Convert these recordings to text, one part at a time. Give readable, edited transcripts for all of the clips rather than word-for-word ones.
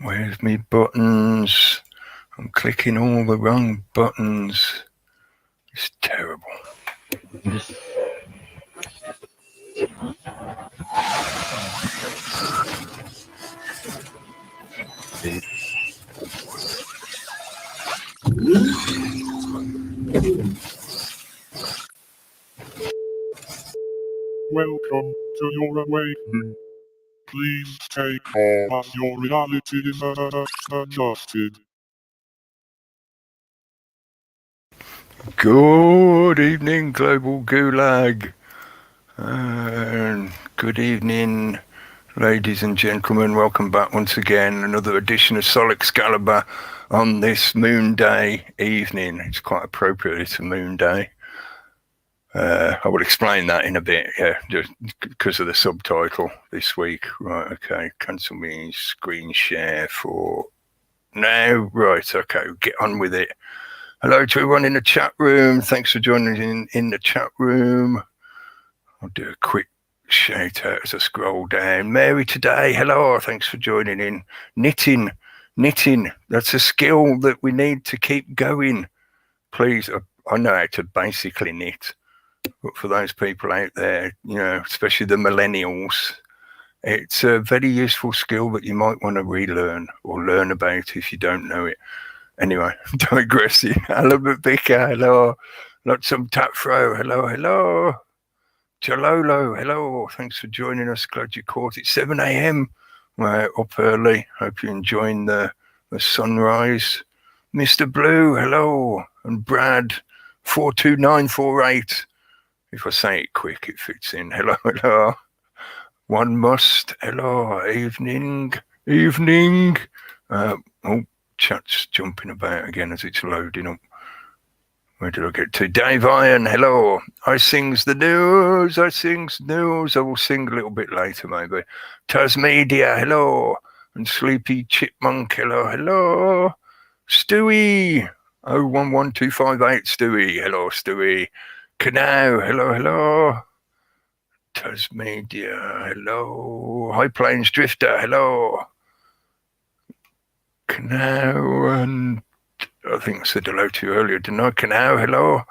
Where's me buttons? I'm clicking all the wrong buttons. It's terrible. Welcome to your awakening. Please take all as your reality is adjusted. Good evening, Global Gulag. And good evening, ladies and gentlemen. Welcome back once again. Another edition of Sol Excalibre on this Moon Day evening. It's quite appropriate, it's a Moon Day. I will explain that in a bit, just because of the subtitle this week. Right, okay, cancel me screen share for now. Right, okay, get on with it. Hello to everyone in the chat room. Thanks for joining in the chat room. I'll do a quick shout out as I scroll down. Mary today, hello, thanks for joining in. Knitting, that's a skill that we need to keep going. Please, I know how to basically knit. But for those people out there, you know, especially the millennials, it's a very useful skill that you might want to relearn or learn about if you don't know it. Anyway, digressing. Hello, Vicar, hello. Lots of tap throw, hello. Jalolo, hello. Thanks for joining us. Glad you caught it. 7 a.m. We're up early. Hope you're enjoying the sunrise. Mr. Blue, hello. And Brad, 42948. If I say it quick, it fits in. Hello. One must. Hello. Evening. Chat's jumping about again as it's loading up. Where did I get to? Dave Iron, hello. I sings the news. I will sing a little bit later, maybe. Tasmedia, hello. And Sleepy Chipmunk, hello. Stewie, 011258, Stewie, hello, Stewie. Canau, hello. Tasmedia, hello. High Plains Drifter, hello. Canau, and I think I said hello to you earlier, didn't I? Canau, hello.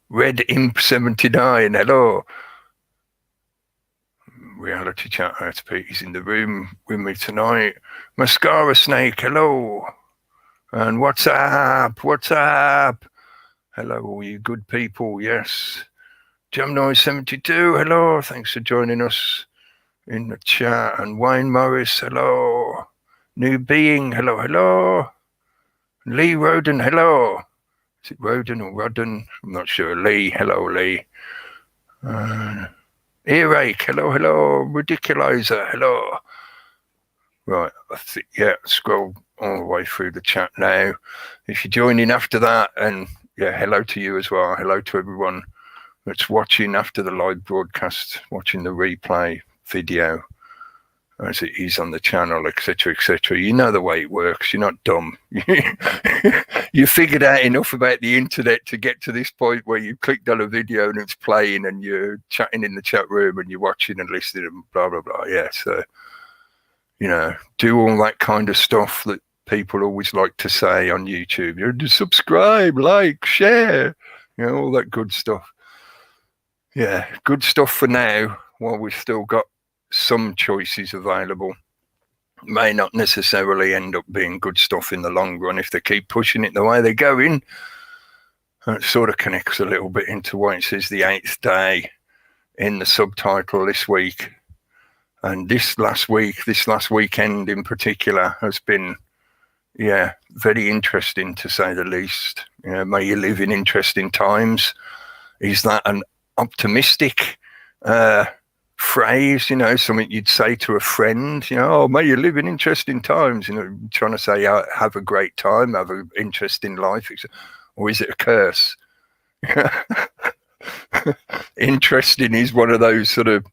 Red Imp 79, hello. Reality Chat House Pete is in the room with me tonight. Mascara Snake, hello. And what's up? Hello, all you good people, yes. Jam Noise 72, hello. Thanks for joining us in the chat. And Wayne Morris, hello. New Being, hello. Lee Roden, hello. Is it Roden or Rodden? I'm not sure. Lee, hello, Lee. Earache, hello. Ridiculizer, hello. Right, scroll all the way through the chat now. If you're joining after that, and hello to you as well. Hello to everyone that's watching after the live broadcast, watching the replay video as it is on the channel, etc. You know the way it works. You're not dumb. You figured out enough about the internet to get to this point where you clicked on a video and it's playing and you're chatting in the chat room and you're watching and listening and blah, blah, blah. Yeah, so, do all that kind of stuff that people always like to say on YouTube. You just subscribe, like, share, all that good stuff. Yeah, good stuff for now while we've still got some choices available. May not necessarily end up being good stuff in the long run if they keep pushing it the way they're going. It sort of connects a little bit into what it says the 8th day in the subtitle this week. And this last weekend in particular has been, very interesting to say the least. May you live in interesting times. Is that an optimistic phrase, something you'd say to a friend, may you live in interesting times, trying to say, have a great time, have an interesting life, or is it a curse? Interesting is one of those sort of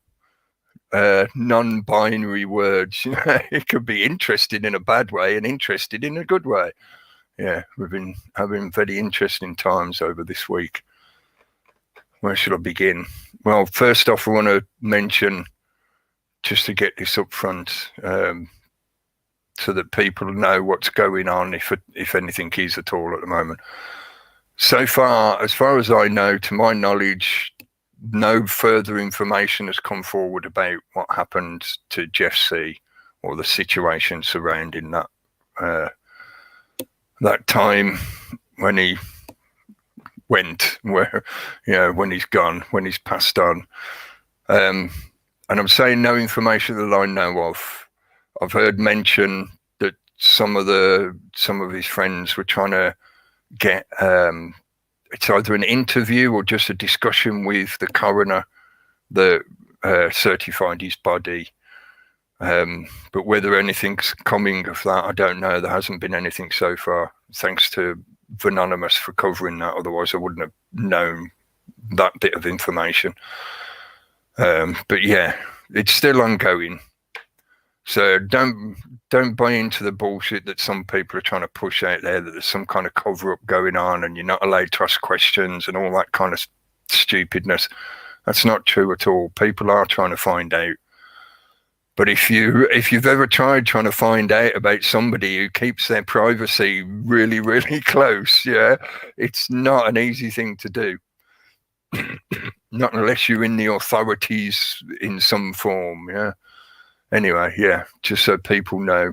non-binary words. It could be interesting in a bad way and interested in a good way. We've been having very interesting times over this week. Where should I begin? Well, first off, I want to mention, just to get this up front, so that people know what's going on, if anything is at all at the moment. So far as I know, to my knowledge, no further information has come forward about what happened to Jeff C. or the situation surrounding that that time when he went, where, when he's gone, when he's passed on. And I'm saying no information that I know of. I've heard mention that some of his friends were trying to get it's either an interview or just a discussion with the coroner that certified his body. But whether anything's coming of that, I don't know. There hasn't been anything so far. Thanks to Anonymous for covering that. Otherwise, I wouldn't have known that bit of information. But yeah, it's still ongoing. So don't buy into the bullshit that some people are trying to push out there, that there's some kind of cover-up going on and you're not allowed to ask questions and all that kind of stupidness. That's not true at all. People are trying to find out. But if you've ever tried trying to find out about somebody who keeps their privacy really, really close, it's not an easy thing to do. Not unless you're in the authorities in some form, Anyway, just so people know,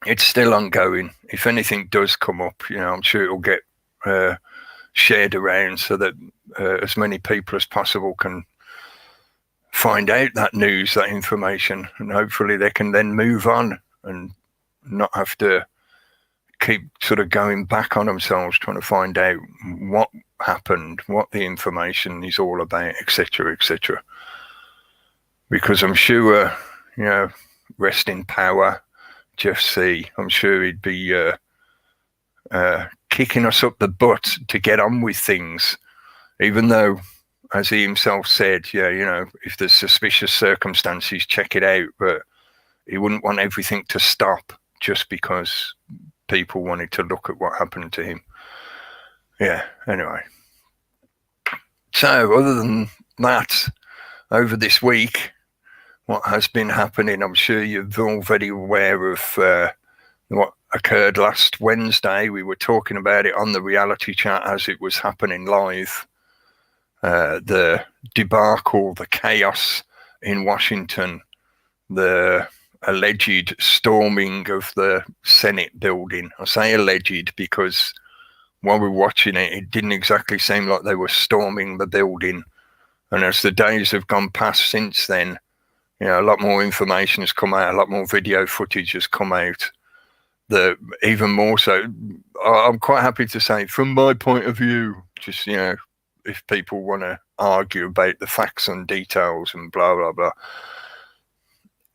it's still ongoing. If anything does come up, I'm sure it'll get shared around so that as many people as possible can find out that news, that information, and hopefully they can then move on and not have to keep sort of going back on themselves trying to find out what happened, what the information is all about, etc., etc. Because I'm sure, rest in power, Jeff C. I'm sure he'd be kicking us up the butt to get on with things, even though, as he himself said, if there's suspicious circumstances, check it out. But he wouldn't want everything to stop just because people wanted to look at what happened to him. Anyway. So other than that, over this week, what has been happening, I'm sure you're all very aware of what occurred last Wednesday. We were talking about it on the reality chat as it was happening live. The debacle, the chaos in Washington, the alleged storming of the Senate building. I say alleged because while we were watching it, it didn't exactly seem like they were storming the building. And as the days have gone past since then, a lot more information has come out, a lot more video footage has come out. Even more so, I'm quite happy to say, from my point of view, just, if people want to argue about the facts and details and blah, blah, blah,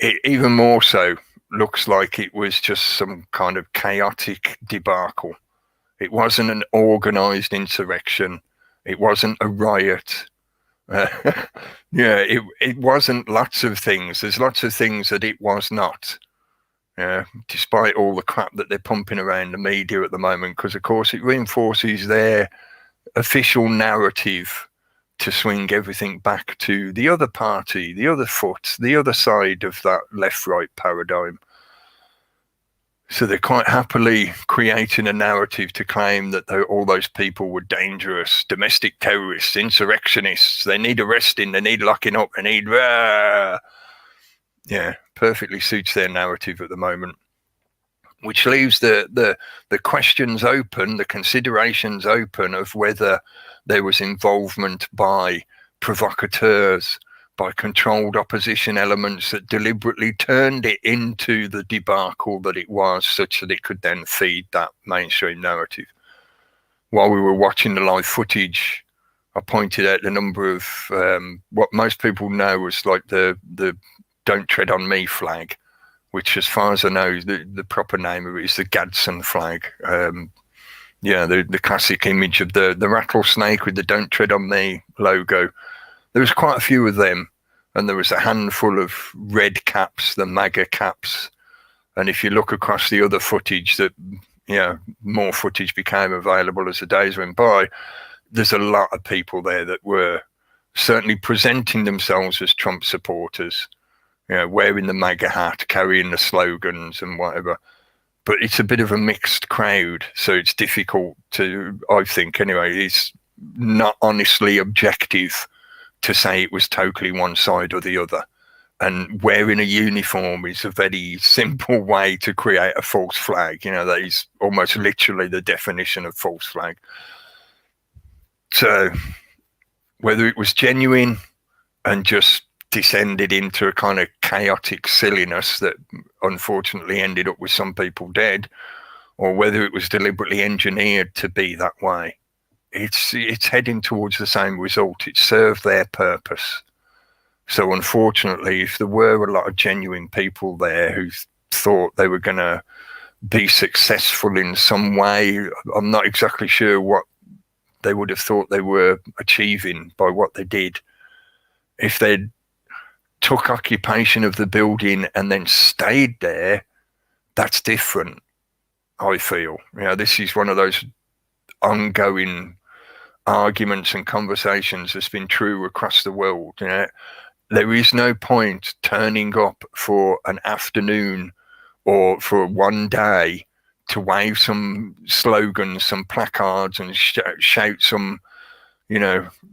it even more so looks like it was just some kind of chaotic debacle. It wasn't an organized insurrection. It wasn't a riot. It wasn't lots of things. There's lots of things that it was not. Despite all the crap that they're pumping around the media at the moment, because of course it reinforces their official narrative to swing everything back to the other party, the other foot, the other side of that left-right paradigm. So they're quite happily creating a narrative to claim that all those people were dangerous, domestic terrorists, insurrectionists. They need arresting, they need locking up, they need... perfectly suits their narrative at the moment. Which leaves the questions open, the considerations open of whether there was involvement by provocateurs, by controlled opposition elements that deliberately turned it into the debacle that it was, such that it could then feed that mainstream narrative. While we were watching the live footage, I pointed out the number of what most people know as like the "Don't Tread on Me" flag, which, as far as I know, the proper name of it is the Gadsden flag. The classic image of the rattlesnake with the "Don't Tread on Me" logo. There was quite a few of them, and there was a handful of red caps, the MAGA caps. And if you look across the other footage that, more footage became available as the days went by, there's a lot of people there that were certainly presenting themselves as Trump supporters, wearing the MAGA hat, carrying the slogans and whatever. But it's a bit of a mixed crowd, so it's difficult to, I think anyway, it's not honestly objective to say it was totally one side or the other. And wearing a uniform is a very simple way to create a false flag. That is almost literally the definition of false flag. So whether it was genuine and just descended into a kind of chaotic silliness that unfortunately ended up with some people dead, or whether it was deliberately engineered to be that way, it's heading towards the same result. It served their purpose. So unfortunately, if there were a lot of genuine people there who thought they were going to be successful in some way, I'm not exactly sure what they would have thought they were achieving by what they did. If they'd took occupation of the building and then stayed there, that's different, I feel. This is one of those ongoing arguments and conversations that's been true across the world. There is no point turning up for an afternoon or for one day to wave some slogans, some placards, and shout some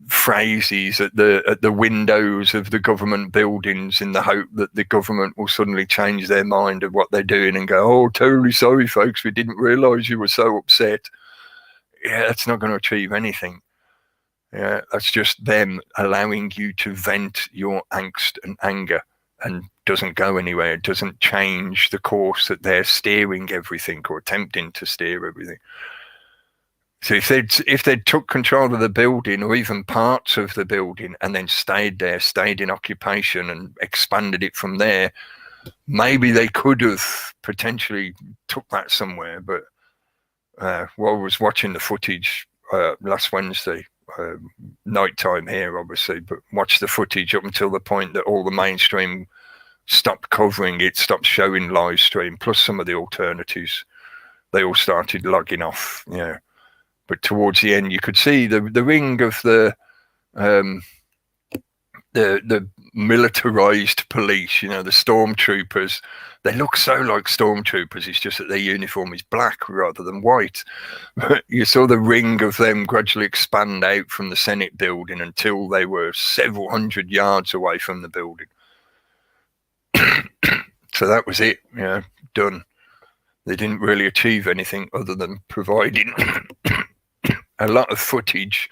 phrases at the windows of the government buildings in the hope that the government will suddenly change their mind of what they're doing and go, "Oh, totally sorry, folks, we didn't realize you were so upset." Yeah, that's not going to achieve anything. Yeah, that's just them allowing you to vent your angst and anger, and doesn't go anywhere. It doesn't change the course that they're steering everything or attempting to steer everything. So if they'd took control of the building or even parts of the building and then stayed there, stayed in occupation and expanded it from there, maybe they could have potentially took that somewhere. But while I was watching the footage last Wednesday, nighttime here obviously, but watched the footage up until the point that all the mainstream stopped covering it, stopped showing live stream, plus some of the alternatives, they all started logging off. But towards the end, you could see the ring of the militarized police, the stormtroopers. They look so like stormtroopers. It's just that their uniform is black rather than white. You saw the ring of them gradually expand out from the Senate building until they were several hundred yards away from the building. So that was it. Done. They didn't really achieve anything other than providing a lot of footage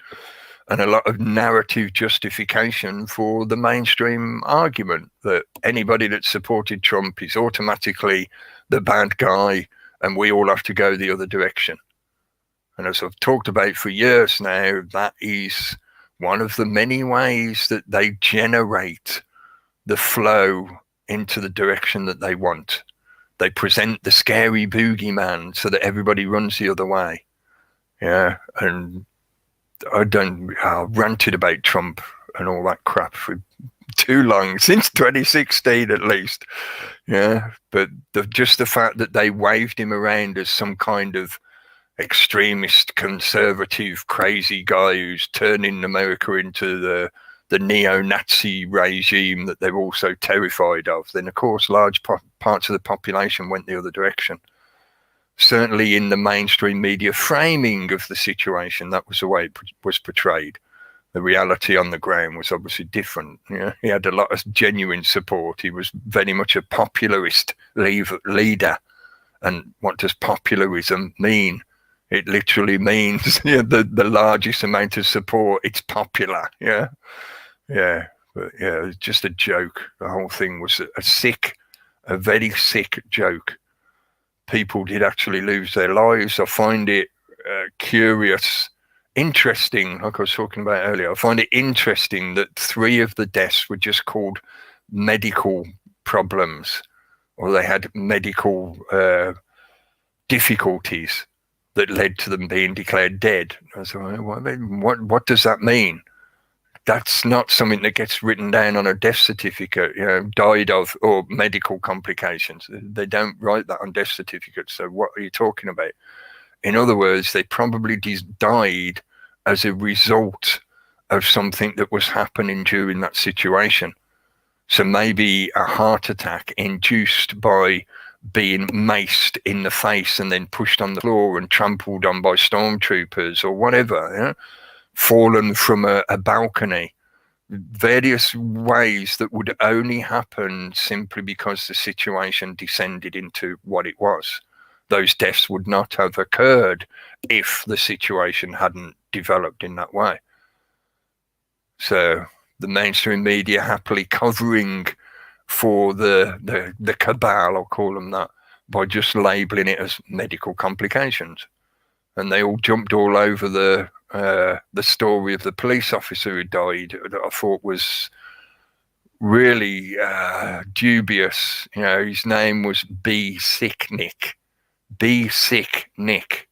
and a lot of narrative justification for the mainstream argument that anybody that supported Trump is automatically the bad guy and we all have to go the other direction. And as I've talked about for years now, that is one of the many ways that they generate the flow into the direction that they want. They present the scary boogeyman so that everybody runs the other way. Yeah, and I ranted about Trump and all that crap for too long, since 2016 at least. Yeah, but just the fact that they waved him around as some kind of extremist, conservative, crazy guy who's turning America into the neo-Nazi regime that they're all so terrified of, then of course large parts of the population went the other direction. Certainly in the mainstream media framing of the situation, that was the way it was portrayed. The reality on the ground was obviously different. He had a lot of genuine support. He was very much a popularist leader. And what does popularism mean? It literally means the largest amount of support. It's popular. Yeah. But it's just a joke. The whole thing was a very sick joke. People did actually lose their lives. I find it curious, interesting, like I was talking about earlier. I find it interesting that 3 of the deaths were just called medical problems, or they had medical difficulties that led to them being declared dead. I was like, what does that mean? That's not something that gets written down on a death certificate, died of, or medical complications. They don't write that on death certificates. So what are you talking about? In other words, they probably died as a result of something that was happening during that situation. So maybe a heart attack induced by being maced in the face and then pushed on the floor and trampled on by stormtroopers or whatever, you know? Fallen from a balcony. Various ways that would only happen simply because the situation descended into what it was. Those deaths would not have occurred if the situation hadn't developed in that way. So the mainstream media happily covering for the cabal, I'll call them that, by just labeling it as medical complications. And they all jumped all over the story of the police officer who died, that I thought was really dubious. You know, his name was Be Sick Nick. Be Sick Nick.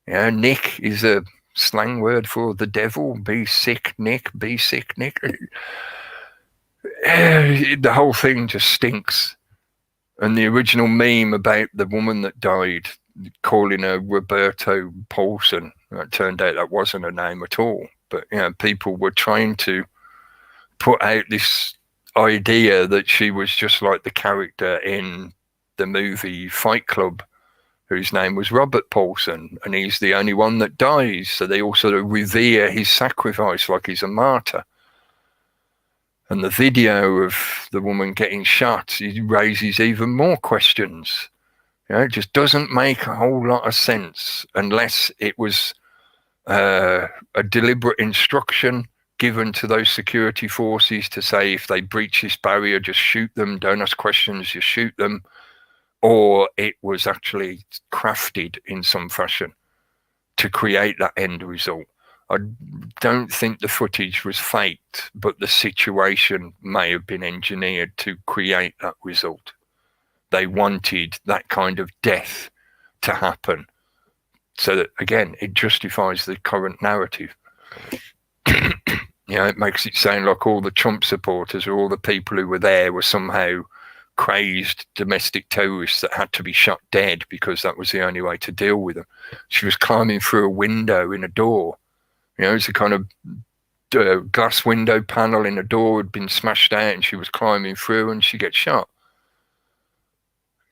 You know, Nick is a slang word for the devil. Be sick Nick. Be sick Nick. The whole thing just stinks. And the original meme about the woman that died, calling her Roberto Paulson, it turned out that wasn't her name at all. But you know, people were trying to put out this idea that she was just like the character in the movie Fight Club, whose name was Robert Paulson, and he's the only one that dies. So they all sort of revere his sacrifice like he's a martyr. And the video of the woman getting shot, it raises even more questions. You know, it just doesn't make a whole lot of sense unless it was a deliberate instruction given to those security forces to say, if they breach this barrier, just shoot them, don't ask questions, just shoot them. Or it was actually crafted in some fashion to create that end result. I don't think the footage was faked, but the situation may have been engineered to create that result. They wanted that kind of death to happen. So that, again, it justifies the current narrative. You know, it makes it sound like all the Trump supporters or all the people who were there were somehow crazed domestic terrorists that had to be shot dead because that was the only way to deal with them. She was climbing through a window in a door. You know, it's a kind of glass window panel in a door had been smashed out and she was climbing through and she gets shot.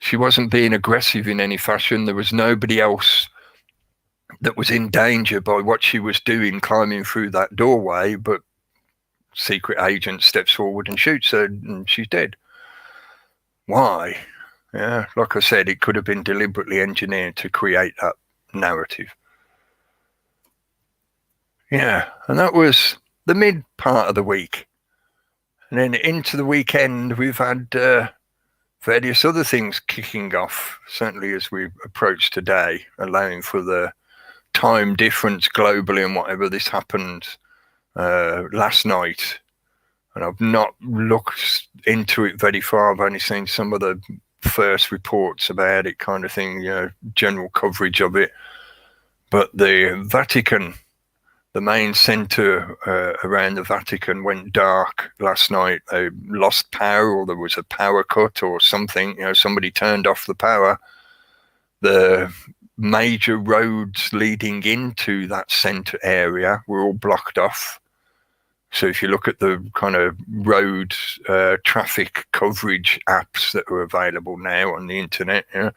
She wasn't being aggressive in any fashion. There was nobody else that was in danger by what she was doing climbing through that doorway, but secret agent steps forward and shoots her and she's dead. Why? Yeah, like I said, it could have been deliberately engineered to create that narrative. Yeah, and that was the mid part of the week. And then into the weekend, we've had various other things kicking off, certainly as we approach today, allowing for the time difference globally and whatever. This happened last night. And I've not looked into it very far. I've only seen some of the first reports about it, kind of thing, you know, general coverage of it. But the Vatican, the main center around the Vatican went dark last night. They lost power, or there was a power cut or something. You know, somebody turned off the power. The major roads leading into that center area were all blocked off. So if you look at the kind of road traffic coverage apps that are available now on the internet, you know,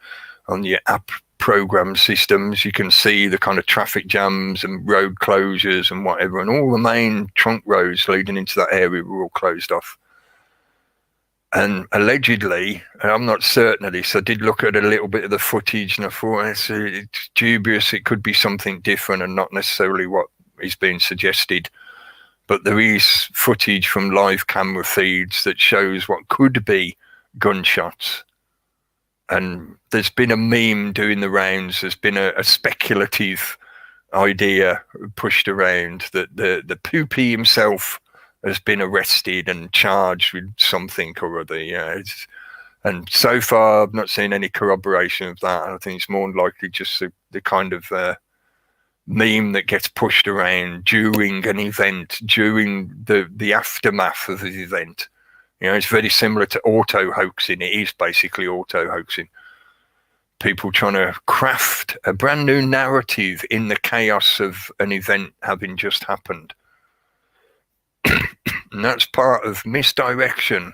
on the app program systems, you can see the kind of traffic jams and road closures and whatever, and all the main trunk roads leading into that area were all closed off. And allegedly, and I'm not certain of this, I did look at a little bit of the footage and I thought it's dubious, it could be something different and not necessarily what is being suggested. But there is footage from live camera feeds that shows what could be gunshots. And there's been a meme doing the rounds. There's been a speculative idea pushed around that the poopy himself has been arrested and charged with something or other. Yeah, and so far I've not seen any corroboration of that. I think it's more likely just the kind of meme that gets pushed around during an event, during the aftermath of the event. You know, it's very similar to auto-hoaxing. It is basically auto-hoaxing. People trying to craft a brand new narrative in the chaos of an event having just happened. And that's part of misdirection,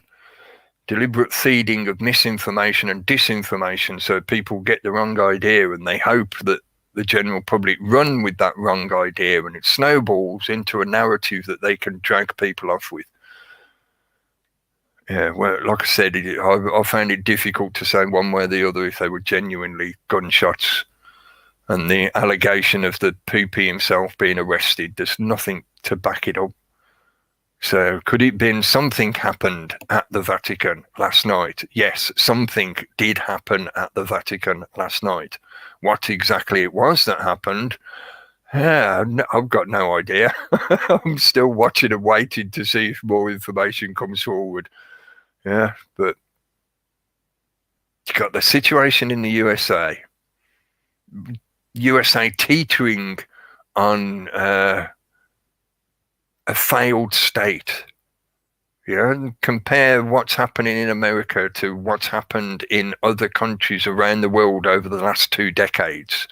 deliberate feeding of misinformation and disinformation, so people get the wrong idea and they hope that the general public run with that wrong idea, and it snowballs into a narrative that they can drag people off with. Yeah, well, like I said, I found it difficult to say one way or the other if they were genuinely gunshots. And the allegation of the Poopy himself being arrested, there's nothing to back it up. So could it been something happened at the Vatican last night? Yes, something did happen at the Vatican last night. What exactly it was that happened, yeah, I've got no idea. I'm still watching and waiting to see if more information comes forward. Yeah, but you got the situation in the USA teetering on a failed state. You know, and compare what's happening in America to what's happened in other countries around the world over the last 2 decades.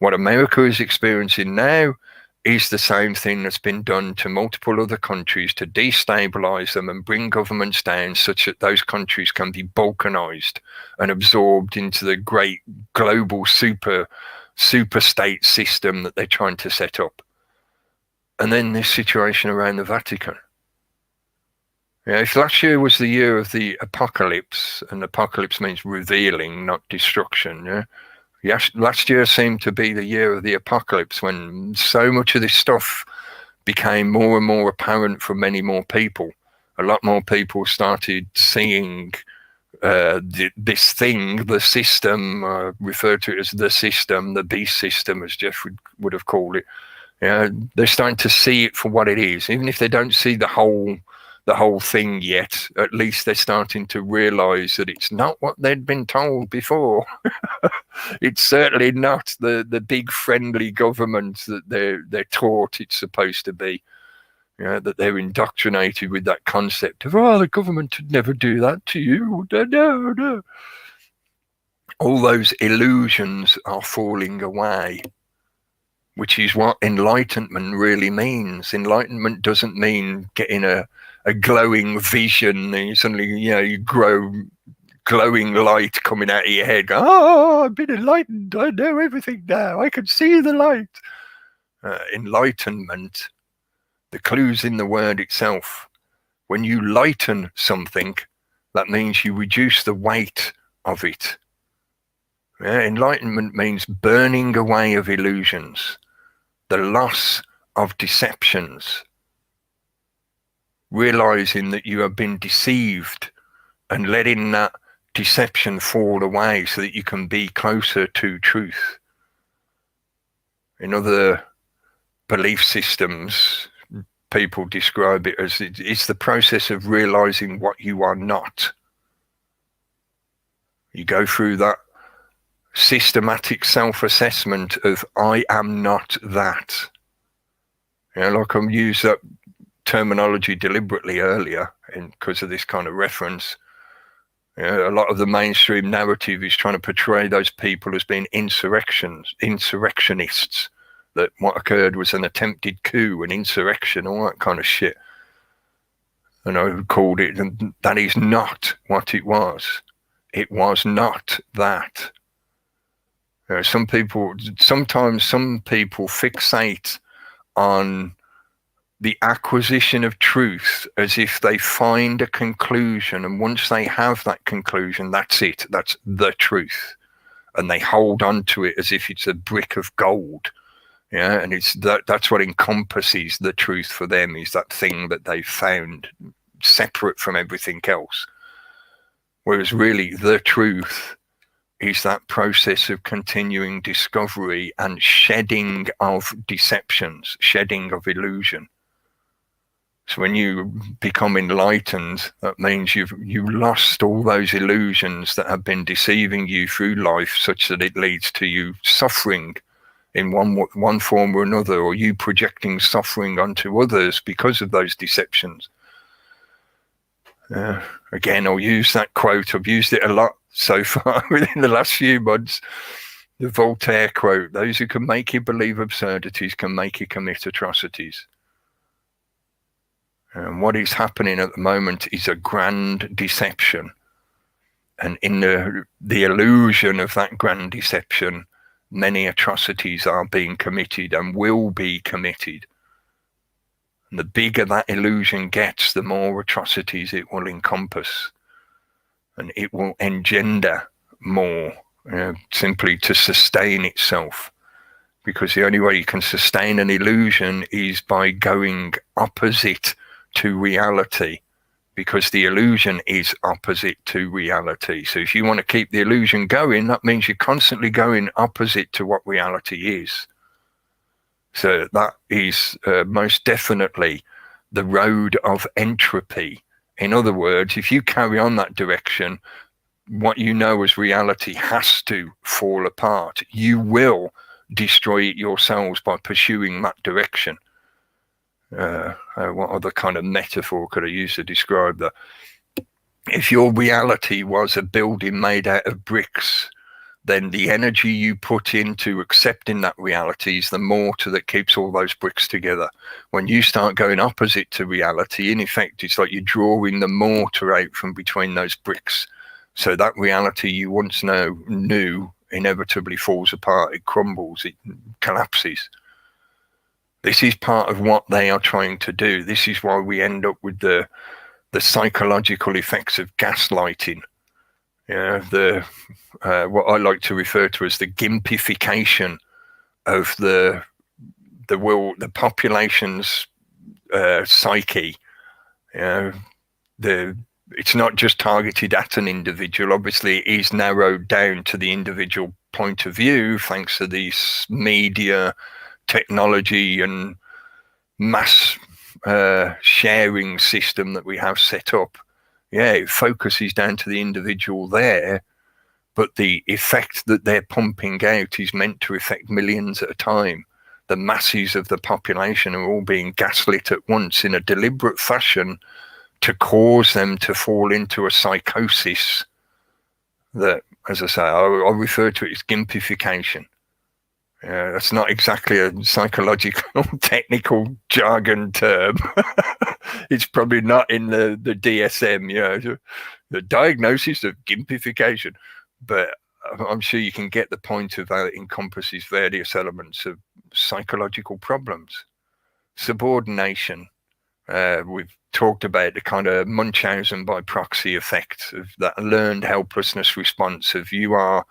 What America is experiencing now is the same thing that's been done to multiple other countries to destabilize them and bring governments down such that those countries can be balkanized and absorbed into the great global super state system that they're trying to set up. And then this situation around the Vatican. Yeah, if last year was the year of the apocalypse, and apocalypse means revealing, not destruction, yeah? Yes, last year seemed to be the year of the apocalypse, when so much of this stuff became more and more apparent for many more people. A lot more people started seeing this thing, the system, referred to it as the system, the beast system, as Jeff would have called it. Yeah, they're starting to see it for what it is, even if they don't see the whole thing yet. At least they're starting to realize that it's not what they'd been told before. It's certainly not the big friendly government that they're taught it's supposed to be. You know, that they're indoctrinated with that concept of, the government would never do that to you. No. All those illusions are falling away, which is what enlightenment really means. Enlightenment doesn't mean getting a glowing vision and suddenly, you grow glowing light coming out of your head. I've been enlightened. I know everything now. I can see the light. Enlightenment, the clue's in the word itself. When you lighten something, that means you reduce the weight of it. Enlightenment means burning away of illusions, the loss of deceptions, realizing that you have been deceived and letting that deception fall away so that you can be closer to truth. In other belief systems, people describe it as it's the process of realizing what you are not. You go through that systematic self-assessment of I am not that. Like I used that terminology deliberately earlier because of this kind of reference. A lot of the mainstream narrative is trying to portray those people as being insurrectionists, that what occurred was an attempted coup, an insurrection, all that kind of shit. And I called it, and that is not what it was. It was not that. Sometimes some people fixate on the acquisition of truth as if they find a conclusion, and once they have that conclusion, that's it, that's the truth, and they hold on to it as if it's a brick of gold. And that's what encompasses the truth for them, is that thing that they've found separate from everything else. Whereas really the truth is that process of continuing discovery and shedding of deceptions, shedding of illusion. So when you become enlightened, that means you lost all those illusions that have been deceiving you through life, such that it leads to you suffering in one form or another, or you projecting suffering onto others because of those deceptions. Again, I'll use that quote. I've used it a lot so far within the last few months. The Voltaire quote: "Those who can make you believe absurdities can make you commit atrocities." And what is happening at the moment is a grand deception. And in the illusion of that grand deception, many atrocities are being committed and will be committed. And the bigger that illusion gets, the more atrocities it will encompass. And it will engender more, simply to sustain itself. Because the only way you can sustain an illusion is by going opposite to reality, because the illusion is opposite to reality. So if you want to keep the illusion going, that means you're constantly going opposite to what reality is. So that is most definitely the road of entropy. In other words, if you carry on that direction, what you know as reality has to fall apart. You will destroy it yourselves by pursuing that direction. What other kind of metaphor could I use to describe that? If your reality was a building made out of bricks, then the energy you put into accepting that reality is the mortar that keeps all those bricks together. When you start going opposite to reality, in effect, it's like you're drawing the mortar out from between those bricks. So that reality you once knew inevitably falls apart, it crumbles, it collapses. This is part of what they are trying to do. This is why we end up with the psychological effects of gaslighting. What I like to refer to as the gimpification of the world, the population's psyche. It's not just targeted at an individual. Obviously, it is narrowed down to the individual point of view, thanks to this media, technology, and mass sharing system that we have set up. Yeah, it focuses down to the individual there, but the effect that they're pumping out is meant to affect millions at a time. The masses of the population are all being gaslit at once in a deliberate fashion to cause them to fall into a psychosis that, as I say, I refer to it as gimpification. That's not exactly a psychological, technical jargon term. It's probably not in the DSM, the diagnosis of gimpification. But I'm sure you can get the point of how it encompasses various elements of psychological problems. Subordination. We've talked about the kind of Munchausen by proxy effect of that learned helplessness response of you are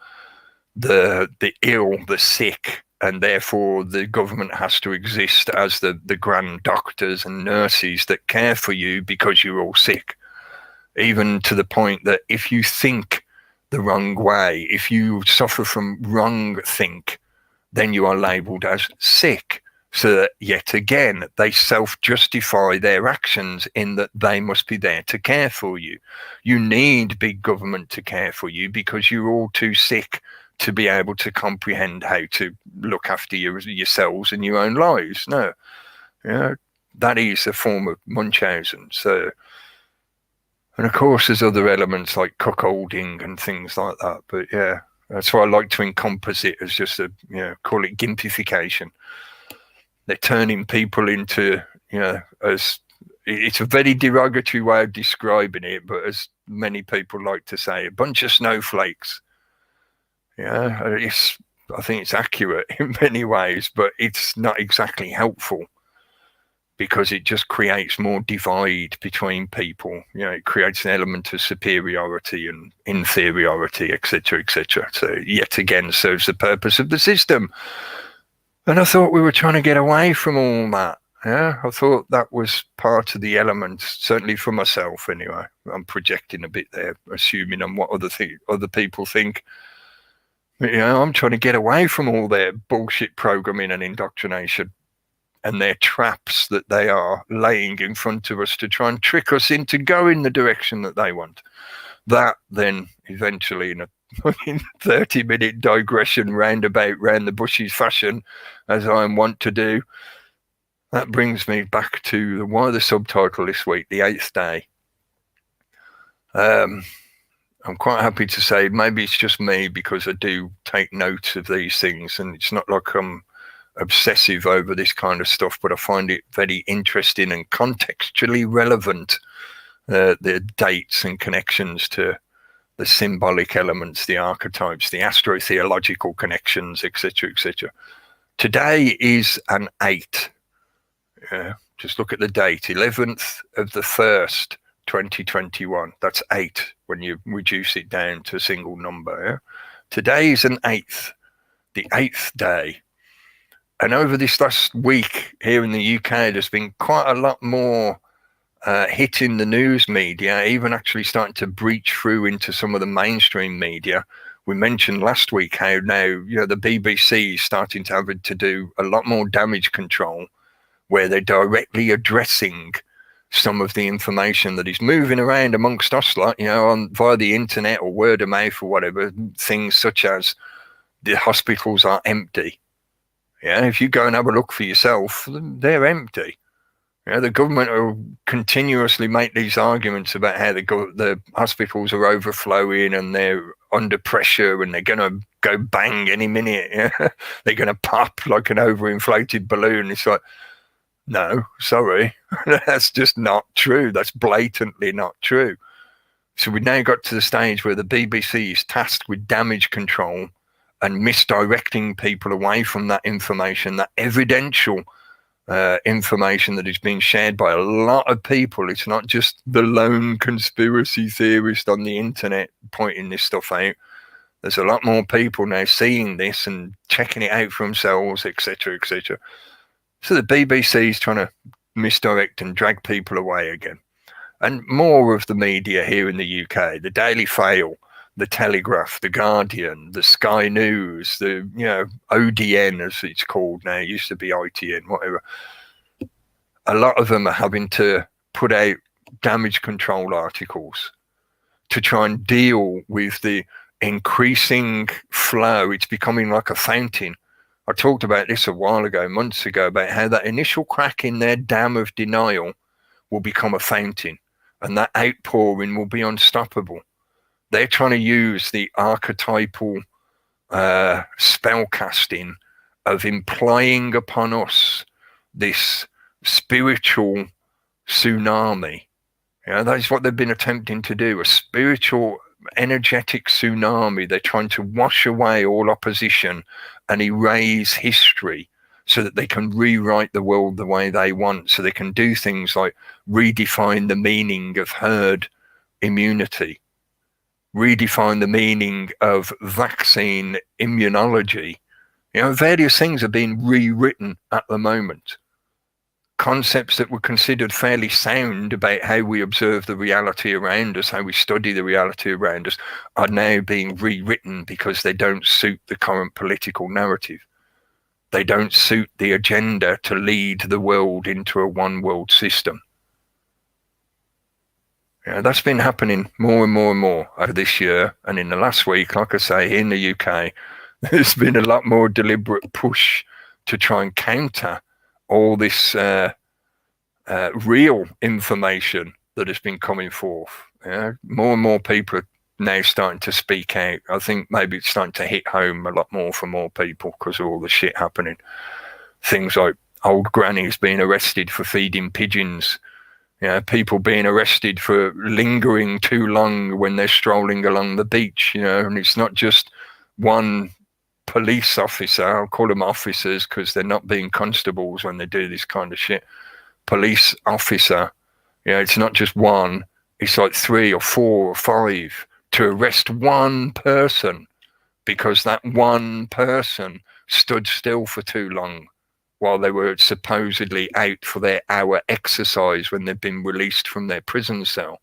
the ill, the sick, and therefore the government has to exist as the grand doctors and nurses that care for you because you're all sick. Even to the point that if you think the wrong way, if you suffer from wrong think, then you are labelled as sick. So that yet again, they self-justify their actions in that they must be there to care for you. You need big government to care for you because you're all too sick to be able to comprehend how to look after yourselves and your own lives. No, that is a form of Munchausen. So, and of course, there's other elements like cuckolding and things like that. But yeah, that's why I like to encompass it as just call it gimpification. They're turning people into, as it's a very derogatory way of describing it, but as many people like to say, a bunch of snowflakes. Yeah, I think it's accurate in many ways, but it's not exactly helpful because it just creates more divide between people. It creates an element of superiority and inferiority, etc., etc. So yet again serves the purpose of the system. And I thought we were trying to get away from all that. Yeah, I thought that was part of the element, certainly for myself anyway. I'm projecting a bit there, assuming on what other people think. I'm trying to get away from all their bullshit programming and indoctrination and their traps that they are laying in front of us to try and trick us into going the direction that they want. That then eventually in a 30-minute digression roundabout round the bushes fashion, as I am wont to do, that brings me back to the subtitle this week, The Eighth Day. I'm quite happy to say maybe it's just me because I do take note of these things, and it's not like I'm obsessive over this kind of stuff, but I find it very interesting and contextually relevant, the dates and connections to the symbolic elements, the archetypes, the astrotheological connections, etc., etc. Today is an 8. Just look at the date, 11th of the 1st, 2021. That's 8 when you reduce it down to a single number. Yeah? Today is an 8th, the 8th day. And over this last week here in the UK, there's been quite a lot more hitting the news media, even actually starting to breach through into some of the mainstream media. We mentioned last week how now, the BBC is starting to have to do a lot more damage control, where they're directly addressing some of the information that is moving around amongst us, like, via the internet or word of mouth or whatever, things such as the hospitals are empty. Yeah, if you go and have a look for yourself, they're empty. The government will continuously make these arguments about how the hospitals are overflowing and they're under pressure and they're going to go bang any minute. Yeah? They're going to pop like an overinflated balloon. It's like, no, sorry, that's just not true. That's blatantly not true. So we've now got to the stage where the BBC is tasked with damage control and misdirecting people away from that information, that evidential information that is being shared by a lot of people. It's not just the lone conspiracy theorist on the internet pointing this stuff out. There's a lot more people now seeing this and checking it out for themselves, etc., etc. So the BBC is trying to misdirect and drag people away again. And more of the media here in the UK, the Daily Fail, the Telegraph, the Guardian, the Sky News, the ODN as it's called now, it used to be ITN, whatever. A lot of them are having to put out damage control articles to try and deal with the increasing flow. It's becoming like a fountain. I talked about this a while ago, months ago, about how that initial crack in their dam of denial will become a fountain, and that outpouring will be unstoppable. They're trying to use the archetypal spell casting of implying upon us this spiritual tsunami. That is what they've been attempting to do, a spiritual, energetic tsunami. They're trying to wash away all opposition and erase history so that they can rewrite the world the way they want, so they can do things like redefine the meaning of herd immunity, redefine the meaning of vaccine immunology. Various things are being rewritten at the moment. Concepts that were considered fairly sound about how we observe the reality around us, how we study the reality around us, are now being rewritten because they don't suit the current political narrative. They don't suit the agenda to lead the world into a one world system. That's been happening more and more and more over this year. And in the last week, like I say, in the UK, there's been a lot more deliberate push to try and counter all this real information that has been coming forth. More and more people are now starting to speak out. I think maybe it's starting to hit home a lot more for more people because of all the shit happening. Things like old grannies being arrested for feeding pigeons. People being arrested for lingering too long when they're strolling along the beach, and it's not just one police officer. I'll call them officers because they're not being constables when they do this kind of shit. Police officer, it's not just one, it's like 3 or 4 or 5 to arrest one person because that one person stood still for too long while they were supposedly out for their hour exercise when they've been released from their prison cell.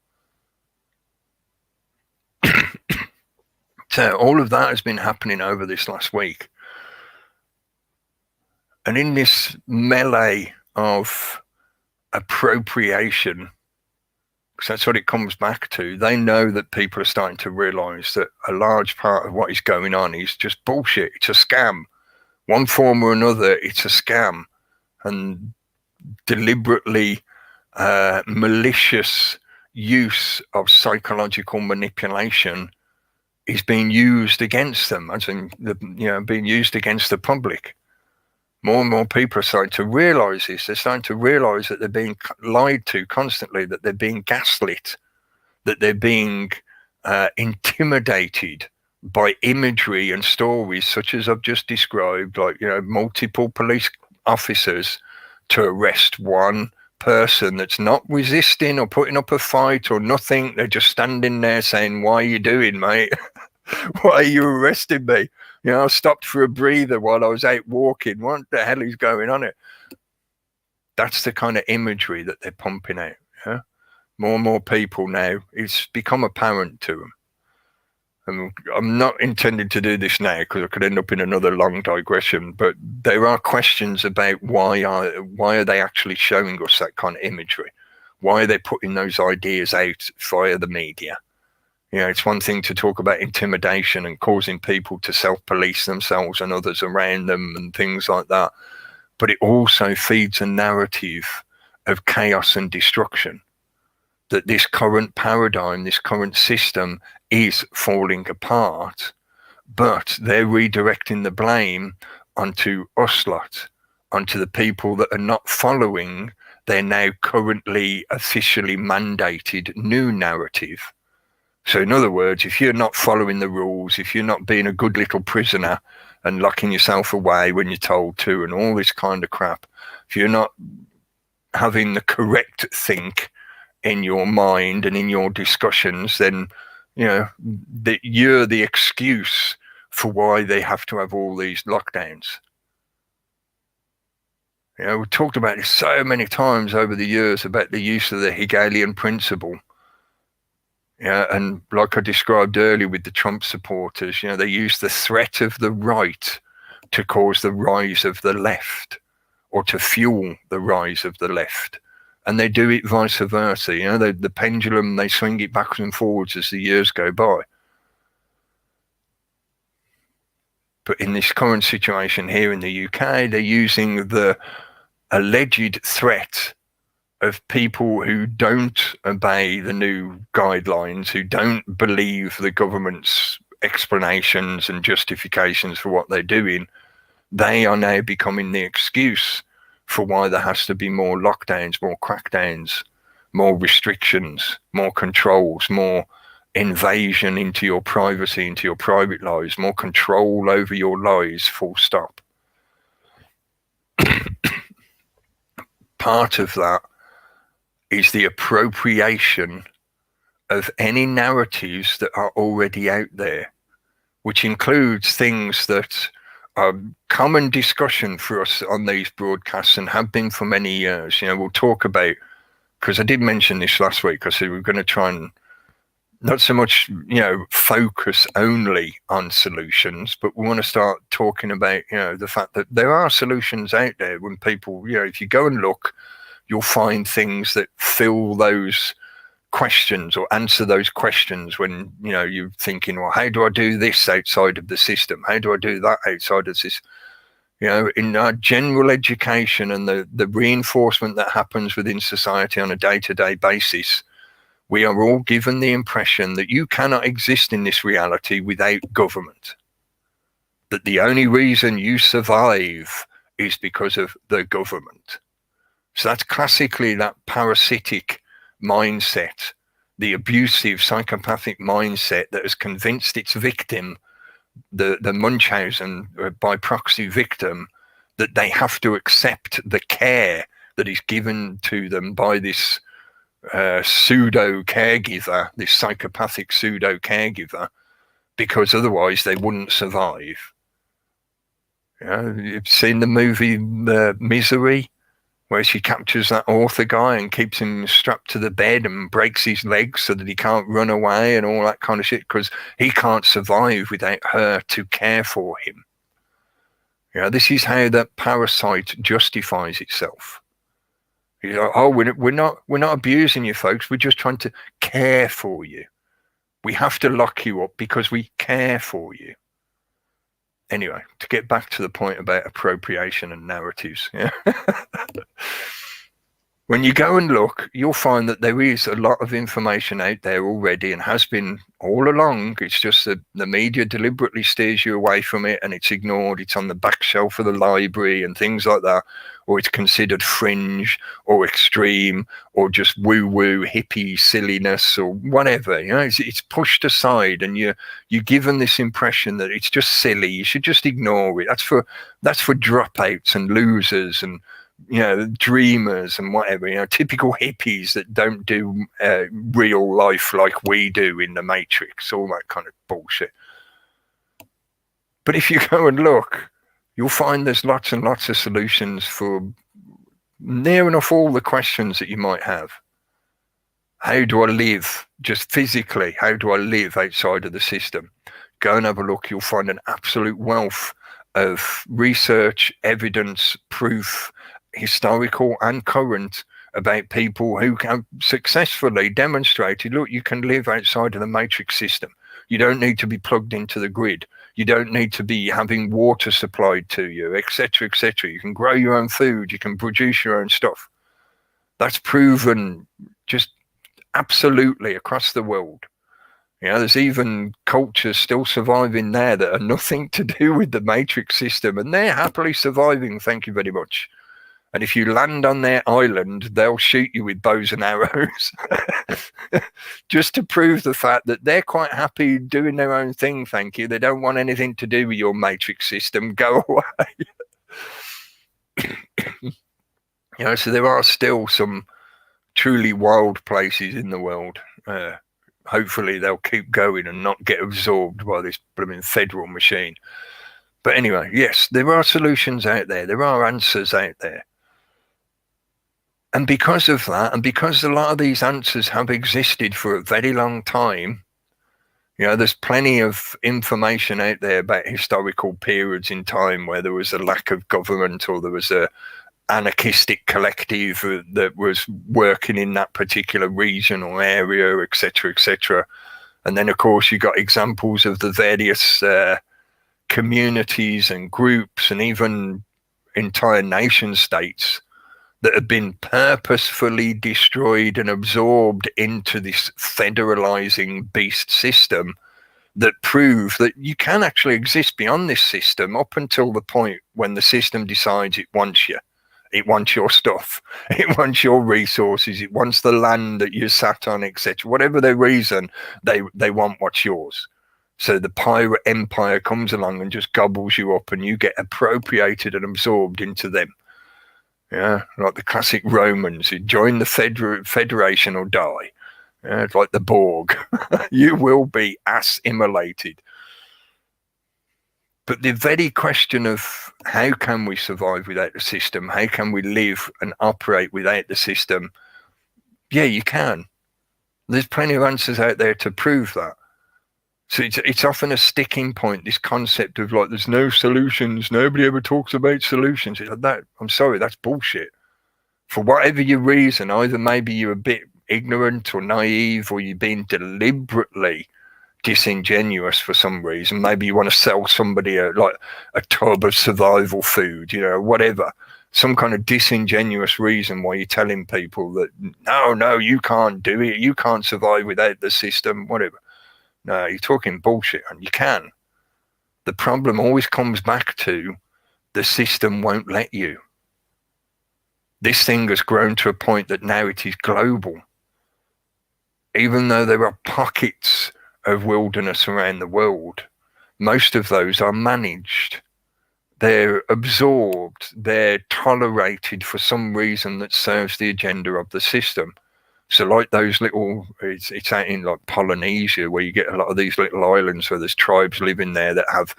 So all of that has been happening over this last week. And in this melee of appropriation, because that's what it comes back to, they know that people are starting to realise that a large part of what is going on is just bullshit. It's a scam. One form or another, it's a scam. And deliberately malicious use of psychological manipulation is being used against them, as in being used against the public. More and more people are starting to realize this. They're starting to realize that they're being lied to constantly, that they're being gaslit, that they're being intimidated by imagery and stories such as I've just described, like, multiple police officers to arrest one person that's not resisting or putting up a fight or nothing. They're just standing there saying, "Why are you doing, mate? Why are you arresting me? I stopped for a breather while I was out walking. What the hell is going on here?" That's the kind of imagery that they're pumping out. Yeah? More and more people now, it's become apparent to them. And I'm not intending to do this now because I could end up in another long digression, but there are questions about why are they actually showing us that kind of imagery? Why are they putting those ideas out via the media? It's one thing to talk about intimidation and causing people to self-police themselves and others around them and things like that. But it also feeds a narrative of chaos and destruction, that this current paradigm, this current system is falling apart, but they're redirecting the blame onto us lot, onto the people that are not following their now currently officially mandated new narrative. So in other words, if you're not following the rules, if you're not being a good little prisoner and locking yourself away when you're told to and all this kind of crap, if you're not having the correct think in your mind and in your discussions, then that you're the excuse for why they have to have all these lockdowns. We've talked about this so many times over the years about the use of the Hegelian principle. And like I described earlier with the Trump supporters, they use the threat of the right to cause the rise of the left, or to fuel the rise of the left. And they do it vice versa. The pendulum, they swing it backwards and forwards as the years go by. But in this current situation here in the UK, they're using the alleged threat of people who don't obey the new guidelines, who don't believe the government's explanations and justifications for what they're doing. They are now becoming the excuse for why there has to be more lockdowns, more crackdowns, more restrictions, more controls, more invasion into your privacy, into your private lives, more control over your lives, full stop. Part of that is the appropriation of any narratives that are already out there, which includes things that are common discussion for us on these broadcasts and have been for many years. We'll talk about, because I did mention this last week, I said we're going to try and not so much, focus only on solutions, but we want to start talking about, the fact that there are solutions out there when people, if you go and look, you'll find things that fill those questions or answer those questions when, you're thinking, well, how do I do this outside of the system? How do I do that outside of this? In our general education and the reinforcement that happens within society on a day-to-day basis, we are all given the impression that you cannot exist in this reality without government. That the only reason you survive is because of the government. So that's classically that parasitic mindset, the abusive psychopathic mindset that has convinced its victim, the Munchausen by proxy victim, that they have to accept the care that is given to them by this pseudo caregiver, this psychopathic pseudo caregiver, because otherwise they wouldn't survive. You've seen the movie Misery, where she captures that author guy and keeps him strapped to the bed and breaks his legs so that he can't run away and all that kind of shit, because he can't survive without her to care for him. This is how that parasite justifies itself. Oh, we're not abusing you, folks. We're just trying to care for you. We have to lock you up because we care for you. Anyway, to get back to the point about appropriation and narratives, When you go and look, you'll find that there is a lot of information out there already and has been all along. It's just that the media deliberately steers you away from it and it's ignored. It's on the back shelf of the library and things like that, or it's considered fringe or extreme or just woo-woo hippie silliness or whatever. You know, it's pushed aside and you're given this impression that it's just silly. You should just ignore it. That's for dropouts and losers and, you know, dreamers and whatever, you know, typical hippies that don't do real life like we do in the Matrix, all that kind of bullshit. But if you go and look, you'll find there's lots and lots of solutions for near enough all the questions that you might have. How do I live just physically? How do I live outside of the system? Go and have a look. You'll find an absolute wealth of research, evidence, proof, historical and current, about people who have successfully demonstrated, look, you can live outside of the matrix system. You don't need to be plugged into the grid. You don't need to be having water supplied to you, etc., etc. You can grow your own food. You can produce your own stuff. That's proven just absolutely across the world. You know, there's even cultures still surviving there that are nothing to do with the matrix system, and they're happily surviving, thank you very much. And if you land on their island, they'll shoot you with bows and arrows just to prove the fact that they're quite happy doing their own thing, thank you. They don't want anything to do with your matrix system. Go away. You know, so there are still some truly wild places in the world. Hopefully they'll keep going and not get absorbed by this blooming federal machine. But anyway, yes, there are solutions out there. There are answers out there. And because of that, and because a lot of these answers have existed for a very long time, you know, there's plenty of information out there about historical periods in time where there was a lack of government or there was a anarchistic collective that was working in that particular region or area, etc., etc. And then, of course, you got examples of the various communities and groups and even entire nation states that have been purposefully destroyed and absorbed into this federalizing beast system that prove that you can actually exist beyond this system up until the point when the system decides it wants you. It wants your stuff. It wants your resources. It wants the land that you sat on, etc. Whatever their reason, they want what's yours. So the pirate empire comes along and just gobbles you up and you get appropriated and absorbed into them. Yeah, like the classic Romans, you join the Federation or die. Yeah, it's like the Borg. You will be assimilated. But the very question of how can we survive without the system? How can we live and operate without the system? Yeah, you can. There's plenty of answers out there to prove that. So it's often a sticking point, this concept of like, there's no solutions. Nobody ever talks about solutions. It's like that. I'm sorry, that's bullshit. For whatever your reason, either maybe you're a bit ignorant or naive, or you've been deliberately disingenuous for some reason. Maybe you want to sell somebody a tub of survival food, you know, whatever. Some kind of disingenuous reason why you're telling people that, no, you can't do it. You can't survive without the system, whatever. No, you're talking bullshit, and you can. The problem always comes back to the system won't let you. This thing has grown to a point that now it is global. Even though there are pockets of wilderness around the world, most of those are managed. They're absorbed. They're tolerated for some reason that serves the agenda of the system. So like those little, it's out in like Polynesia where you get a lot of these little islands where there's tribes living there that have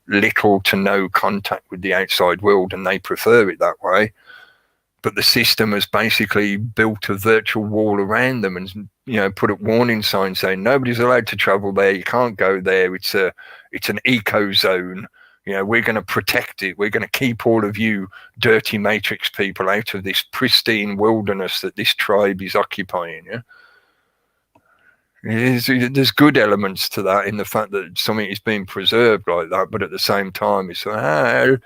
little to no contact with the outside world, and they prefer it that way. But the system has basically built a virtual wall around them and, you know, put up warning signs saying nobody's allowed to travel there. You can't go there. It's an eco zone. You know, we're going to protect it. We're going to keep all of you dirty matrix people out of this pristine wilderness that this tribe is occupying. Yeah, there's good elements to that in the fact that something is being preserved like that, but at the same time, it's like,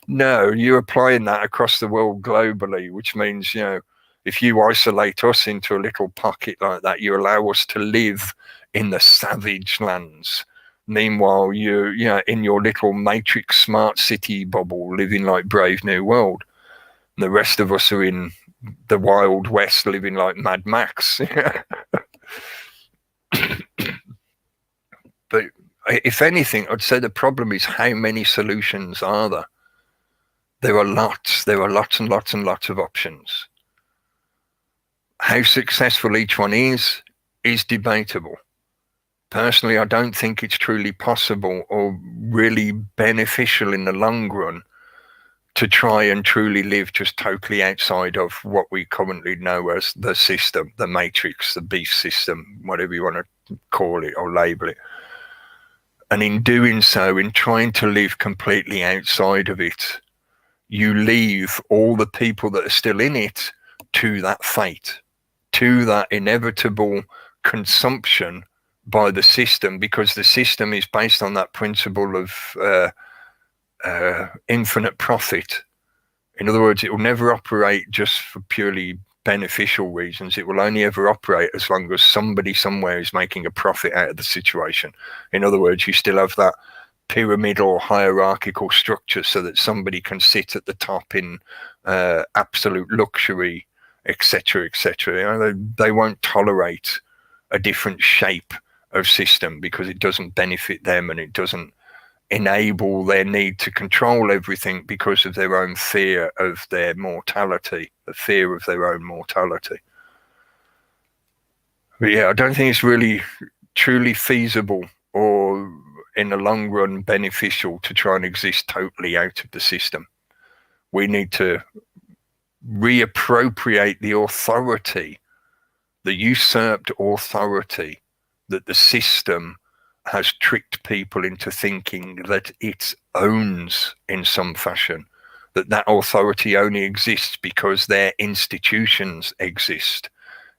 no, you're applying that across the world globally, which means, you know, If you isolate us into a little pocket like that, you allow us to live in the savage lands. Meanwhile, you're in your little matrix smart city bubble, living like Brave New World. And the rest of us are in the Wild West, living like Mad Max. But if anything, I'd say the problem is how many solutions are there? There are lots. There are lots and lots and lots of options. How successful each one is debatable. Personally, I don't think it's truly possible or really beneficial in the long run to try and truly live just totally outside of what we currently know as the system, the matrix, the beast system, whatever you want to call it or label it. And in doing so, in trying to live completely outside of it, you leave all the people that are still in it to that fate, to that inevitable consumption by the system, because the system is based on that principle of infinite profit. In other words, it will never operate just for purely beneficial reasons. It will only ever operate as long as somebody somewhere is making a profit out of the situation. In other words, you still have that pyramidal hierarchical structure so that somebody can sit at the top in absolute luxury, etc., etc. They won't tolerate a different shape of system because it doesn't benefit them and it doesn't enable their need to control everything because of their own fear of their mortality, the fear of their own mortality. But yeah, I don't think it's really truly feasible or in the long run beneficial to try and exist totally out of the system. We need to reappropriate the authority, the usurped authority that the system has tricked people into thinking that it owns in some fashion, that authority only exists because their institutions exist.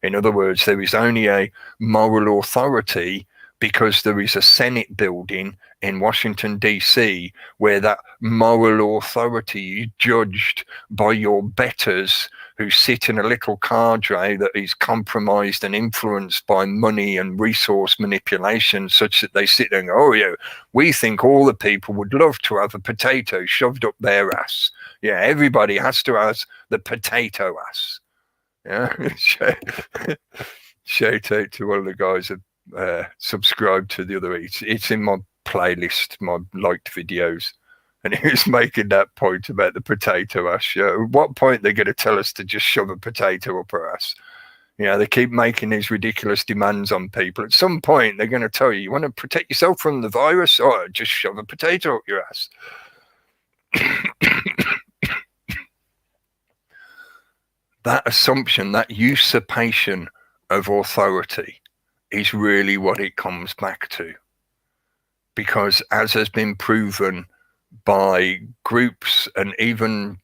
In other words, there is only a moral authority because there is a Senate building in Washington, D.C., where that moral authority is judged by your betters who sit in a little cadre that is compromised and influenced by money and resource manipulation, such that they sit there and go, oh, yeah, we think all the people would love to have a potato shoved up their ass. Yeah, everybody has to have the potato ass. Yeah, shout out to one of the guys that subscribed to the other. It's in my playlist, my liked videos, and he was making that point about the potato ass. Yeah, at what point they're going to tell us to just shove a potato up our ass? They keep making these ridiculous demands on people. At some point, they're going to tell you, you want to protect yourself from the virus, or just shove a potato up your ass. That assumption, that usurpation of authority is really what it comes back to. Because as has been proven by groups and even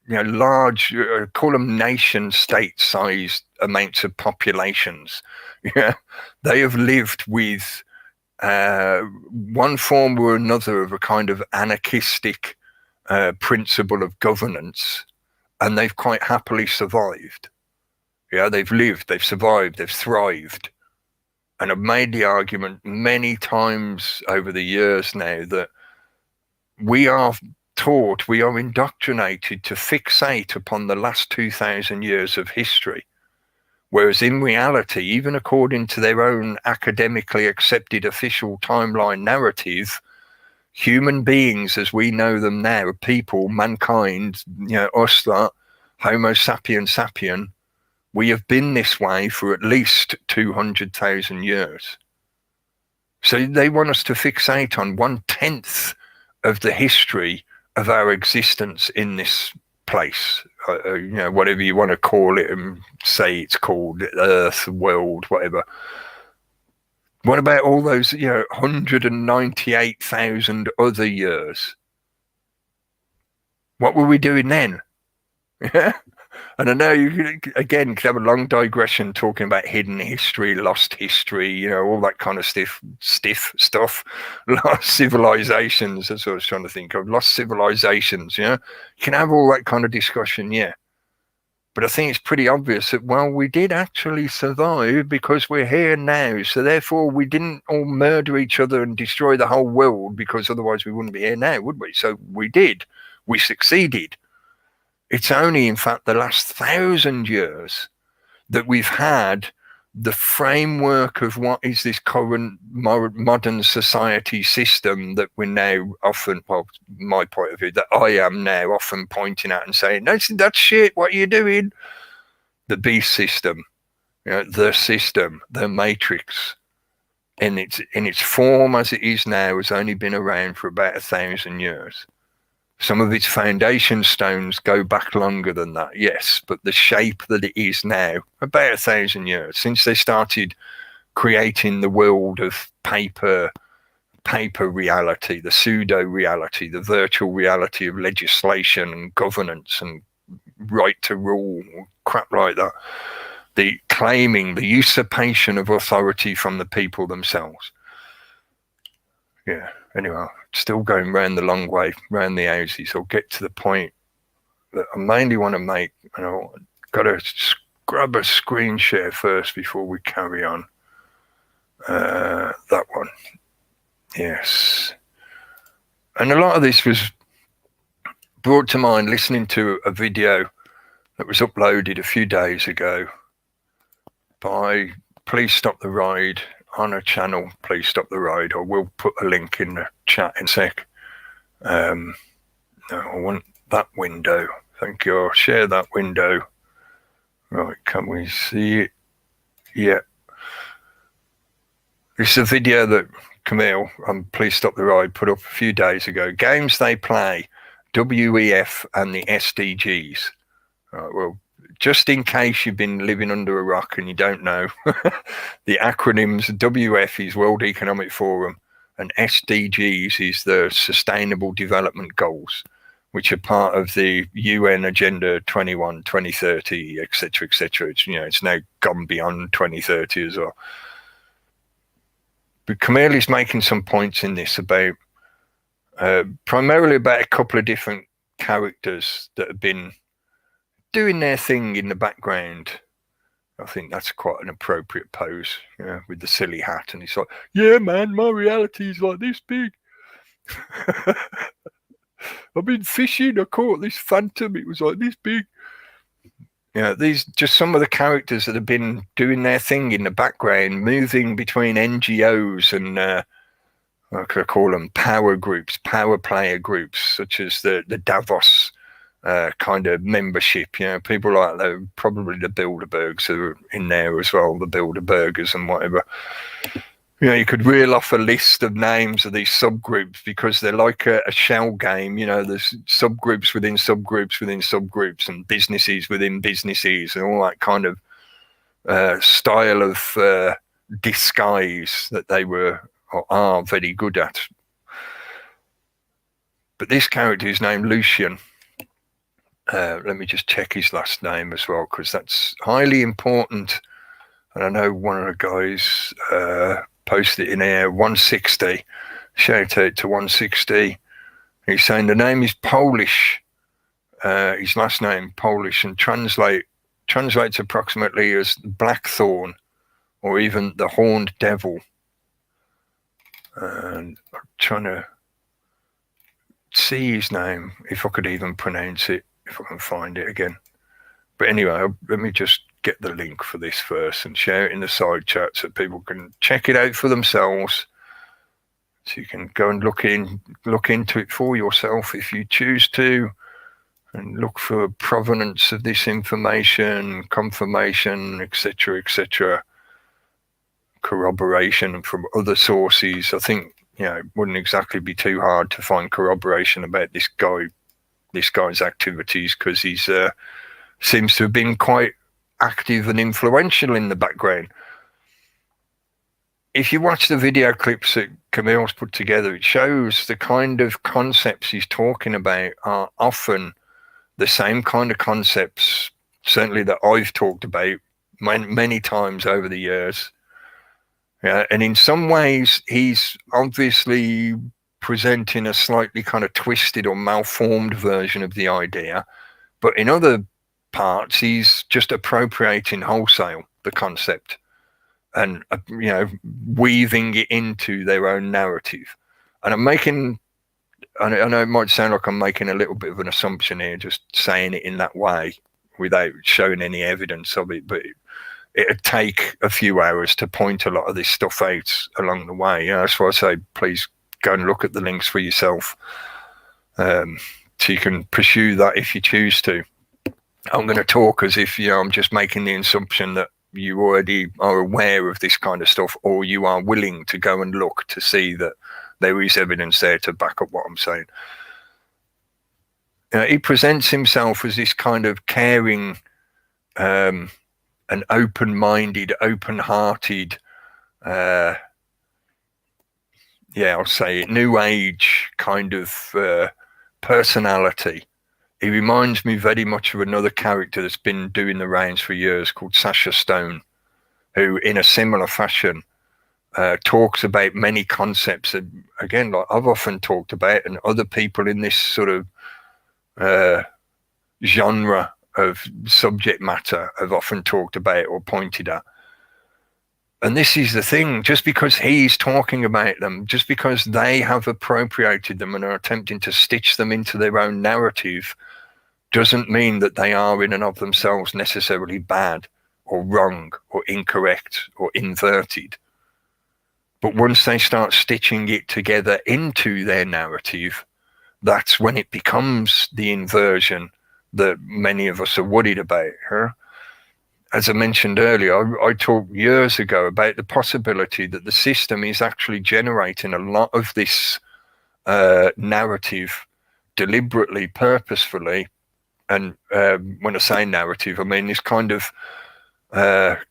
large, call them nation state-sized amounts of populations, they have lived with one form or another of a kind of anarchistic principle of governance, and they've quite happily survived. They've lived, they've survived, they've thrived. And I've made the argument many times over the years now that we are taught, we are indoctrinated to fixate upon the last 2,000 years of history. Whereas in reality, even according to their own academically accepted official timeline narrative, human beings as we know them now, people, mankind, us, that Homo sapiens sapien, we have been this way for at least 200,000 years. So they want us to fixate on 1/10 of the history of our existence in this place, whatever you want to call it, and say it's called Earth, world, whatever. What about all those, 198,000 other years? What were we doing then? And I know you again could have a long digression talking about hidden history, lost history, all that kind of stiff stuff. Lost civilizations, that's what I was trying to think of. Lost civilizations, You can have all that kind of discussion, yeah. But I think it's pretty obvious that, well, we did actually survive because we're here now. So therefore, we didn't all murder each other and destroy the whole world, because otherwise we wouldn't be here now, would we? So we did. We succeeded. It's only, in fact, the last 1,000 years that we've had the framework of what is this current modern society system that we're now often, well, my point of view, that I am now often pointing at and saying, that's shit, what are you doing? The beast system, the system, the matrix, in its form as it is now, has only been around for about 1,000 years. Some of its foundation stones go back longer than that, yes, but the shape that it is now, about 1,000 years, since they started creating the world of paper reality, the pseudo reality, the virtual reality of legislation and governance and right to rule, crap like that, the claiming, the usurpation of authority from the people themselves. Yeah. Anyway, still going round the long way, round the houses. I'll get to the point that I mainly want to make, and I've got to grab a screen share first before we carry on. That one. Yes. And a lot of this was brought to mind listening to a video that was uploaded a few days ago by Please Stop the Ride, on a channel, Please Stop the Ride. I will put a link in the chat in a sec. No, I want that window. Thank you. I'll share that window. Right, can we see it? Yeah. This is a video that Camille on Please Stop the Ride put up a few days ago. Games they play, WEF and the SDGs. Right, well, just in case you've been living under a rock and you don't know, the acronyms, WF is World Economic Forum and SDGs is the Sustainable Development Goals, which are part of the UN Agenda 21, 2030, etc., etc. It's now gone beyond 2030 as well. But Camille is making some points in this about, primarily about a couple of different characters that have been doing their thing in the background. I think that's quite an appropriate pose, with the silly hat. And he's like, yeah, man, my reality is like this big. I've been fishing, I caught this phantom, it was like this big. These just some of the characters that have been doing their thing in the background, moving between NGOs and, what could I call them, power groups, power player groups, such as the Davos kind of membership, people like that, probably the Bilderbergs are in there as well, the Bilderbergers and whatever. You could reel off a list of names of these subgroups because they're like a shell game. There's subgroups within subgroups within subgroups and businesses within businesses and all that kind of style of disguise that they were or are very good at. But this character is named Lucian. Let me just check his last name as well, because that's highly important. And I know one of the guys posted it in here, 160. Shout out to 160. He's saying the name is Polish. His last name Polish, and translates approximately as Blackthorn, or even the Horned Devil. And I'm trying to see his name, if I could even pronounce it, if I can find it again. But anyway, let me just get the link for this first and share it in the side chat so people can check it out for themselves. So you can go and look into it for yourself if you choose to, and look for provenance of this information, confirmation, etc., corroboration from other sources. I think it wouldn't exactly be too hard to find corroboration about this guy's activities, because he's seems to have been quite active and influential in the background. If you watch the video clips that Camille's put together, it shows the kind of concepts he's talking about are often the same kind of concepts, certainly that I've talked about many times over the years. And in some ways, he's obviously presenting a slightly kind of twisted or malformed version of the idea. But in other parts, he's just appropriating wholesale the concept and weaving it into their own narrative. And I know it might sound like I'm making a little bit of an assumption here, just saying it in that way without showing any evidence of it, but it'd take a few hours to point a lot of this stuff out along the way. That's why I say, please go and look at the links for yourself, so you can pursue that if you choose to. I'm going to talk as if I'm just making the assumption that you already are aware of this kind of stuff, or you are willing to go and look to see that there is evidence there to back up what I'm saying. He presents himself as this kind of caring, an open-minded, open-hearted, I'll say it, new age kind of personality. He reminds me very much of another character that's been doing the rounds for years called Sacha Stone, who in a similar fashion talks about many concepts that, again, like I've often talked about, and other people in this sort of genre of subject matter have often talked about or pointed at. And this is the thing, just because he's talking about them, just because they have appropriated them and are attempting to stitch them into their own narrative, doesn't mean that they are in and of themselves necessarily bad or wrong or incorrect or inverted. But once they start stitching it together into their narrative, that's when it becomes the inversion that many of us are worried about. As I mentioned earlier, I talked years ago about the possibility that the system is actually generating a lot of this narrative deliberately, purposefully. And when I say narrative, I mean this kind of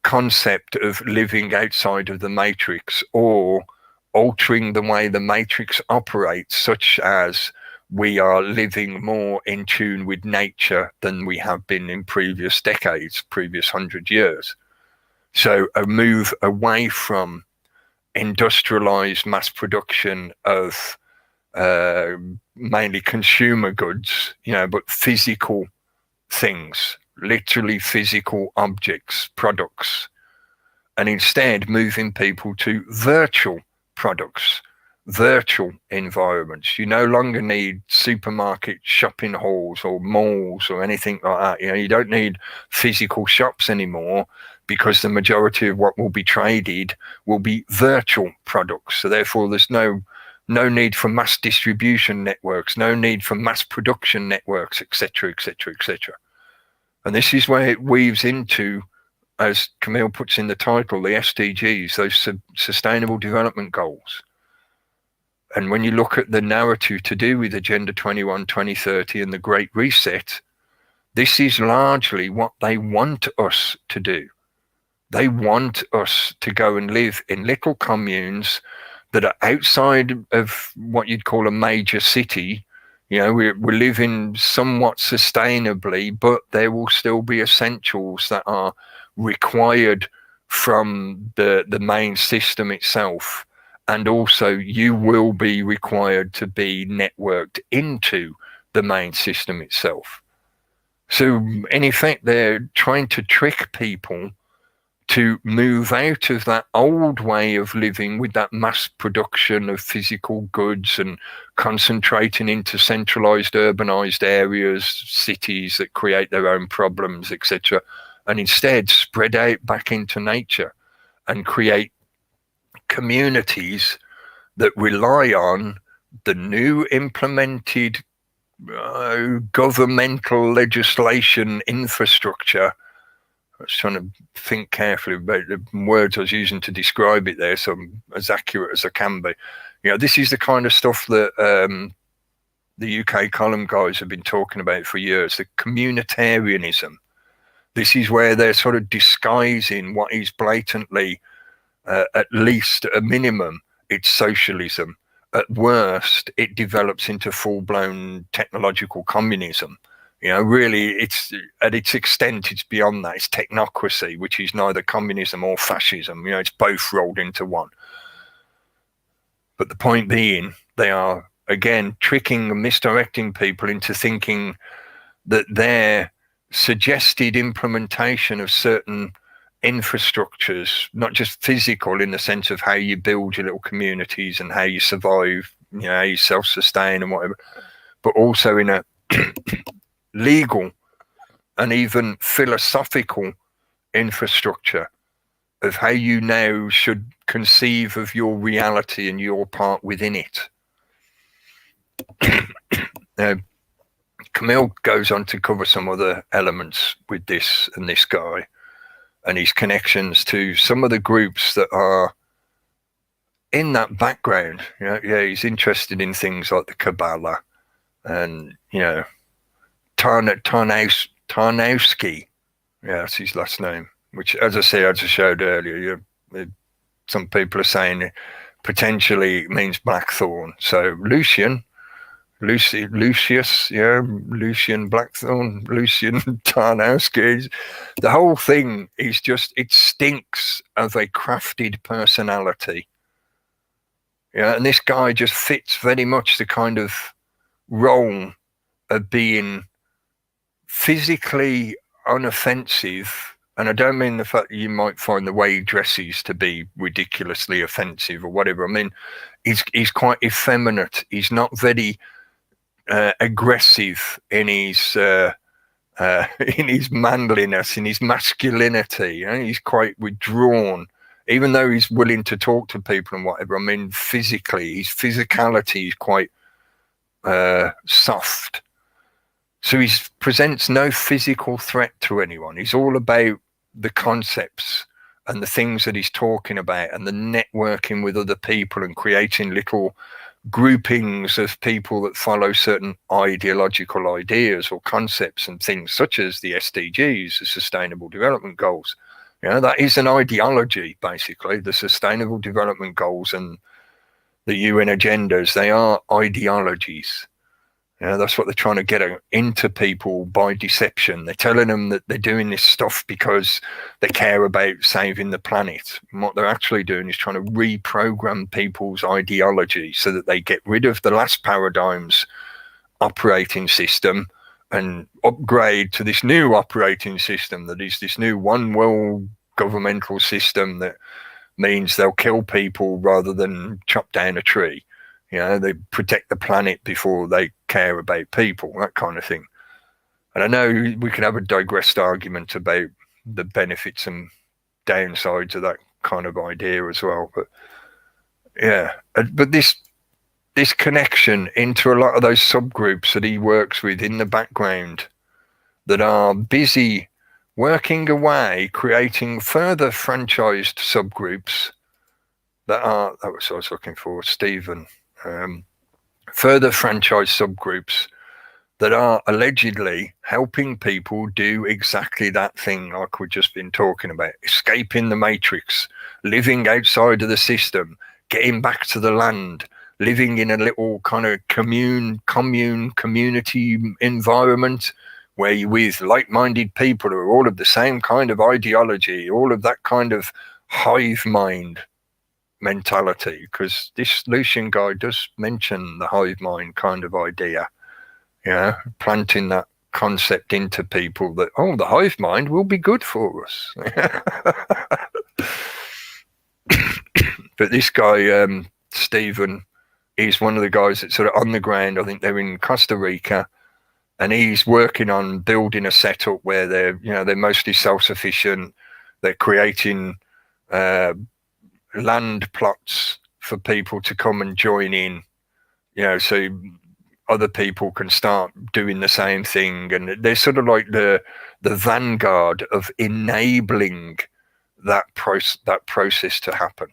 concept of living outside of the matrix, or altering the way the matrix operates, such as we are living more in tune with nature than we have been in previous decades, previous 100 years. So a move away from industrialized mass production of mainly consumer goods, but physical things, literally physical objects, products, and instead moving people to virtual products, virtual environments. You no longer need supermarket shopping halls or malls or anything like that. You don't need physical shops anymore, because the majority of what will be traded will be virtual products. So therefore there's no need for mass distribution networks, no need for mass production networks, etc., etc., etc. And this is where it weaves into, as Camille puts in the title, the SDGs, those Sustainable Development Goals. And when you look at the narrative to do with Agenda 21, 2030 and the Great Reset, this is largely what they want us to do. They want us to go and live in little communes that are outside of what you'd call a major city. We're living somewhat sustainably, but there will still be essentials that are required from the main system itself. And also you will be required to be networked into the main system itself. So in effect, they're trying to trick people to move out of that old way of living with that mass production of physical goods and concentrating into centralized urbanized areas, cities that create their own problems, etc., and instead spread out back into nature and create communities that rely on the new implemented governmental legislation infrastructure. I was trying to think carefully about the words I was using to describe it there, so I'm as accurate as I can be. This is the kind of stuff that the UK column guys have been talking about for years, the communitarianism. This is where they're sort of disguising what is blatantly, at least a minimum, it's socialism. At worst, it develops into full-blown technological communism. Really, it's at its extent, it's beyond that. It's technocracy, which is neither communism or fascism. It's both rolled into one. But the point being, they are, again, tricking and misdirecting people into thinking that their suggested implementation of certain infrastructures, not just physical in the sense of how you build your little communities and how you survive, how you self-sustain and whatever, but also in a legal and even philosophical infrastructure of how you now should conceive of your reality and your part within it. Now, Camille goes on to cover some other elements with this and this guy and his connections to some of the groups that are in that background. He's interested in things like the Kabbalah and, Tarnowski. That's his last name, which, as I just showed earlier, some people are saying potentially means blackthorn. So Lucius, Lucian Blackthorn, Lucian Tarnowski. The whole thing is just, it stinks of a crafted personality. And this guy just fits very much the kind of role of being physically unoffensive. And I don't mean the fact that you might find the way he dresses to be ridiculously offensive or whatever. I mean, he's quite effeminate. He's not very aggressive in his manliness, in his masculinity. He's quite withdrawn, even though he's willing to talk to people and whatever. I mean, physically, his physicality is quite soft. So he presents no physical threat to anyone. He's all about the concepts and the things that he's talking about and the networking with other people and creating little groupings of people that follow certain ideological ideas or concepts and things such as the SDGs, the Sustainable Development Goals. That is an ideology, basically. The Sustainable Development Goals and the UN agendas, they are ideologies. That's what they're trying to get into people by deception. They're telling them that they're doing this stuff because they care about saving the planet. And what they're actually doing is trying to reprogram people's ideology so that they get rid of the last paradigm's operating system and upgrade to this new operating system that is this new one world governmental system that means they'll kill people rather than chop down a tree. They protect the planet before they care about people, that kind of thing. And I know we can have a digressed argument about the benefits and downsides of that kind of idea as well. But but this connection into a lot of those subgroups that he works with in the background that are busy working away, creating further franchised subgroups that are, that was what I was looking for, Stephen. Further franchise subgroups that are allegedly helping people do exactly that thing like we've just been talking about, escaping the matrix, living outside of the system, getting back to the land, living in a little kind of community environment where you're with like-minded people who are all of the same kind of ideology, all of that kind of hive mind mentality, because this Lucian guy does mention the hive mind kind of idea, planting that concept into people that, the hive mind will be good for us. But this guy, Stephen, is one of the guys that's sort of on the ground. I think they're in Costa Rica, and he's working on building a setup where they're mostly self-sufficient. They're creating land plots for people to come and join in, so other people can start doing the same thing. And they're sort of like the vanguard of enabling that process to happen,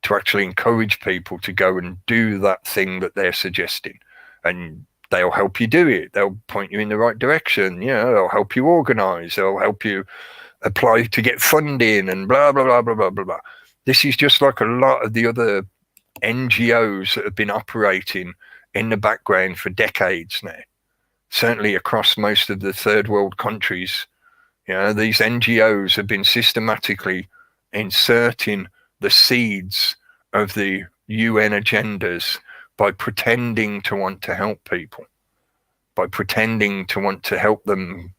to actually encourage people to go and do that thing that they're suggesting. And they'll help you do it. They'll point you in the right direction. They'll help you organize. They'll help you apply to get funding and blah, blah, blah, blah, blah, blah, blah. This is just like a lot of the other NGOs that have been operating in the background for decades now, certainly across most of the third world countries. These NGOs have been systematically inserting the seeds of the UN agendas by pretending to want to help people, by pretending to want to help them,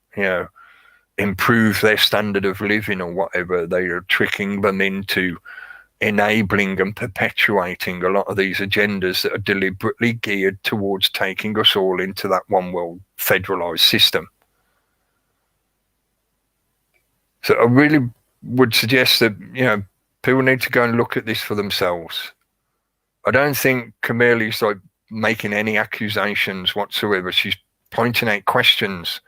improve their standard of living or whatever. They are tricking them into enabling and perpetuating a lot of these agendas that are deliberately geared towards taking us all into that one world federalized system. So I really would suggest that, people need to go and look at this for themselves. I don't think Camille's like making any accusations whatsoever. She's pointing out questions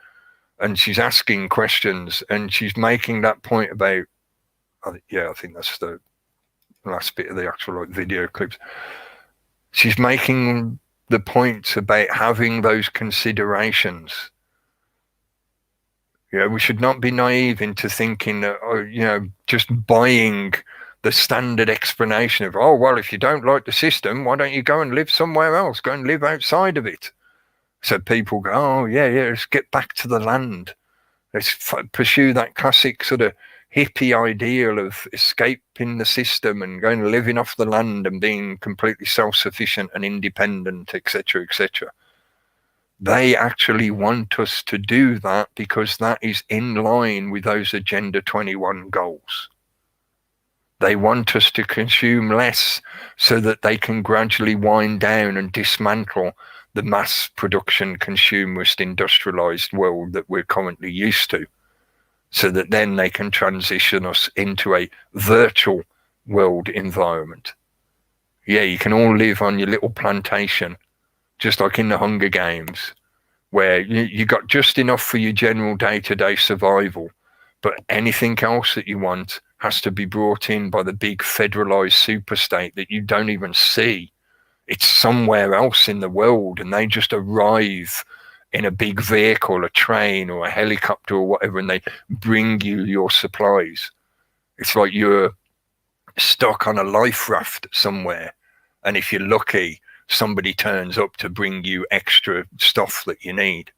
and she's asking questions and she's making that point about, I think that's the last bit of the actual video clips. She's making the point about having those considerations. We should not be naive into thinking that, just buying the standard explanation of, well, if you don't like the system, why don't you go and live somewhere else? Go and live outside of it. So people go, let's get back to the land. Let's pursue that classic sort of hippie ideal of escaping the system and going and living off the land and being completely self-sufficient and independent, etc., etc. They actually want us to do that because that is in line with those Agenda 21 goals. They want us to consume less so that they can gradually wind down and dismantle the mass production, consumerist, industrialized world that we're currently used to, so that then they can transition us into a virtual world environment. You can all live on your little plantation, just like in the Hunger Games, where you got just enough for your general day-to-day survival, but anything else that you want has to be brought in by the big federalized superstate that you don't even see. It's somewhere else in the world, and they just arrive in a big vehicle, a train or a helicopter or whatever, and they bring you your supplies. It's like you're stuck on a life raft somewhere, and if you're lucky, somebody turns up to bring you extra stuff that you need.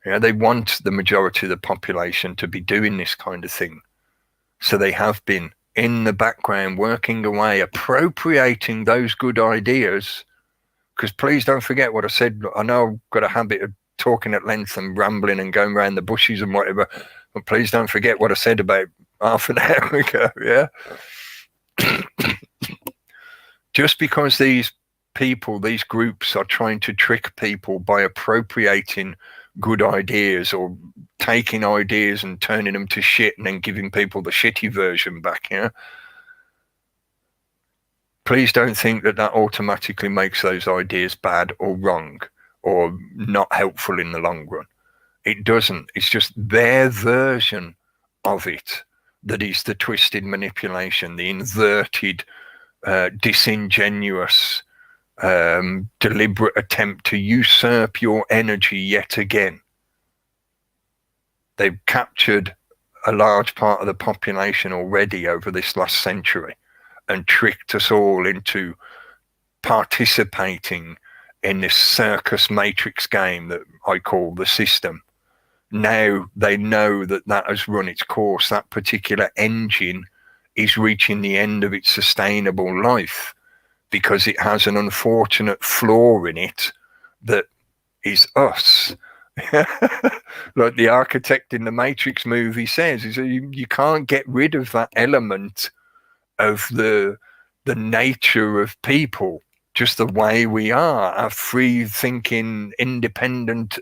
They want the majority of the population to be doing this kind of thing. So they have been in the background working away, appropriating those good ideas. Because please don't forget what I said. I know I've got a habit of talking at length and rambling and going around the bushes and whatever, but please don't forget what I said about half an hour ago, Just because these people, these groups are trying to trick people by appropriating good ideas or taking ideas and turning them to shit and then giving people the shitty version back, Please don't think that that automatically makes those ideas bad or wrong or not helpful in the long run. It doesn't. It's just their version of it that is the twisted manipulation, the inverted, disingenuous, deliberate attempt to usurp your energy yet again. They've captured a large part of the population already over this last century and tricked us all into participating in this circus matrix game that I call the system. Now they know that that has run its course. That particular engine is reaching the end of its sustainable life because it has an unfortunate flaw in it that is us. Like the architect in the Matrix movie says, is you can't get rid of that element of the nature of people, just the way we are, our free thinking, independent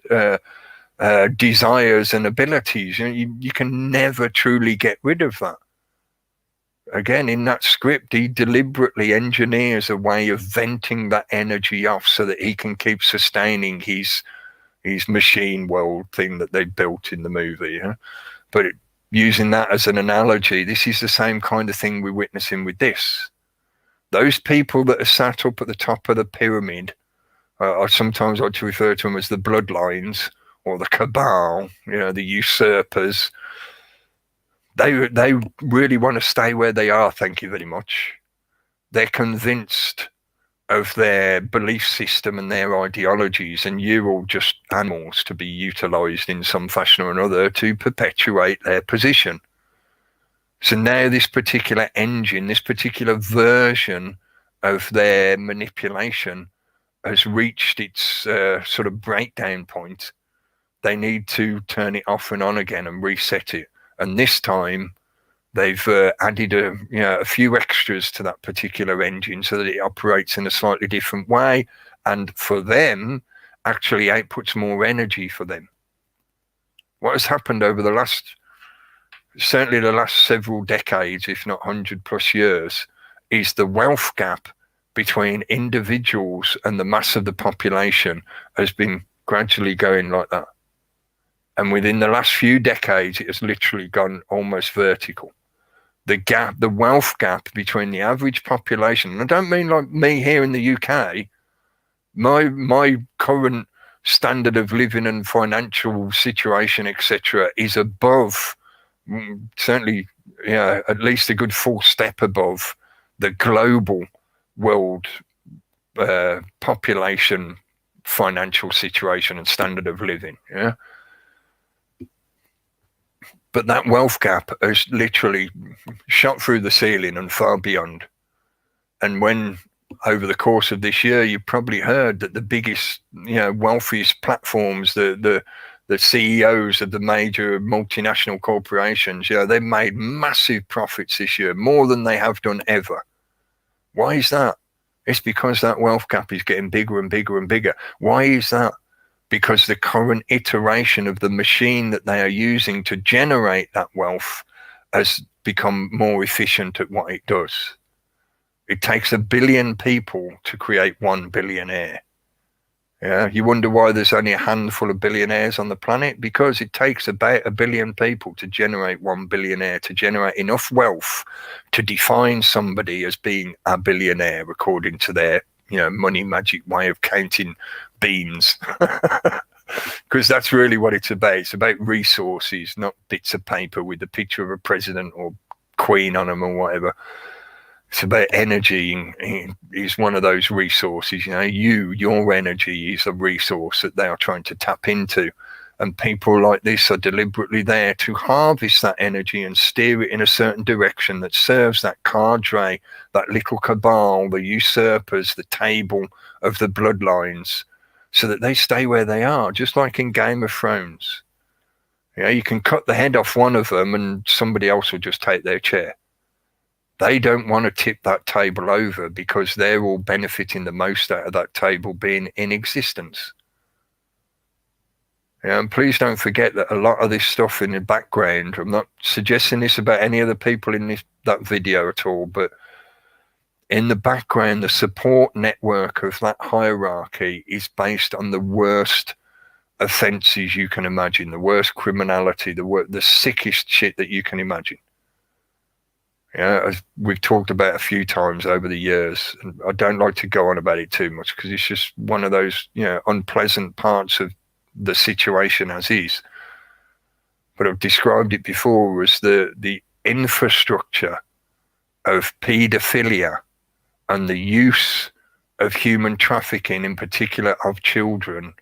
desires and abilities. You can never truly get rid of that. Again, in that script, he deliberately engineers a way of venting that energy off so that he can keep sustaining his machine world thing that they built in the movie. But using that as an analogy, this is the same kind of thing we're witnessing with this. Those people that are sat up at the top of the pyramid, I sometimes like to refer to them as the bloodlines or the cabal, the usurpers. They really want to stay where they are, thank you very much. They're convinced of their belief system and their ideologies, and you're all just animals to be utilized in some fashion or another to perpetuate their position. So now this particular engine, this particular version of their manipulation has reached its sort of breakdown point. they need to turn it off and on again and reset it. And this time they've added a few extras to that particular engine so that it operates in a slightly different way, and for them actually outputs more energy for them. What has happened over certainly the last several decades, if not 100+ years, is the wealth gap between individuals and the mass of the population has been gradually going like that. And within the last few decades, it has literally gone almost vertical. The wealth gap between the average population, and I don't mean like me here in the UK, my current standard of living and financial situation, etc., is above, certainly, at least a good full step above the global world population, financial situation, and standard of living. Yeah. But that wealth gap has literally shot through the ceiling and far beyond. And when over the course of this year, you probably heard that the biggest, wealthiest platforms, the CEOs of the major multinational corporations, they've made massive profits this year, more than they have done ever. Why is that? It's because that wealth gap is getting bigger and bigger and bigger. Why is that? Because the current iteration of the machine that they are using to generate that wealth has become more efficient at what it does. It takes 1 billion people to create 1 billionaire. Yeah, you wonder why there's only a handful of billionaires on the planet? Because it takes about 1 billion people to generate 1 billionaire, to generate enough wealth to define somebody as being a billionaire according to their, money magic way of counting beans. Because that's really what it's about. It's about resources, not bits of paper with the picture of a president or queen on them or whatever. It's about energy is one of those resources. Your energy is a resource that they are trying to tap into. And people like this are deliberately there to harvest that energy and steer it in a certain direction that serves that cadre, that little cabal, the usurpers, the table of the bloodlines, so that they stay where they are, just like in Game of Thrones. You can cut the head off one of them and somebody else will just take their chair. They don't want to tip that table over because they're all benefiting the most out of that table being in existence. And please don't forget that a lot of this stuff in the background, I'm not suggesting this about any other people in that video at all, but in the background, the support network of that hierarchy is based on the worst offenses you can imagine, the worst criminality, the sickest shit that you can imagine. As we've talked about a few times over the years, and I don't like to go on about it too much because it's just one of those, unpleasant parts of the situation as is. But I've described it before as the infrastructure of paedophilia and the use of human trafficking, in particular of children,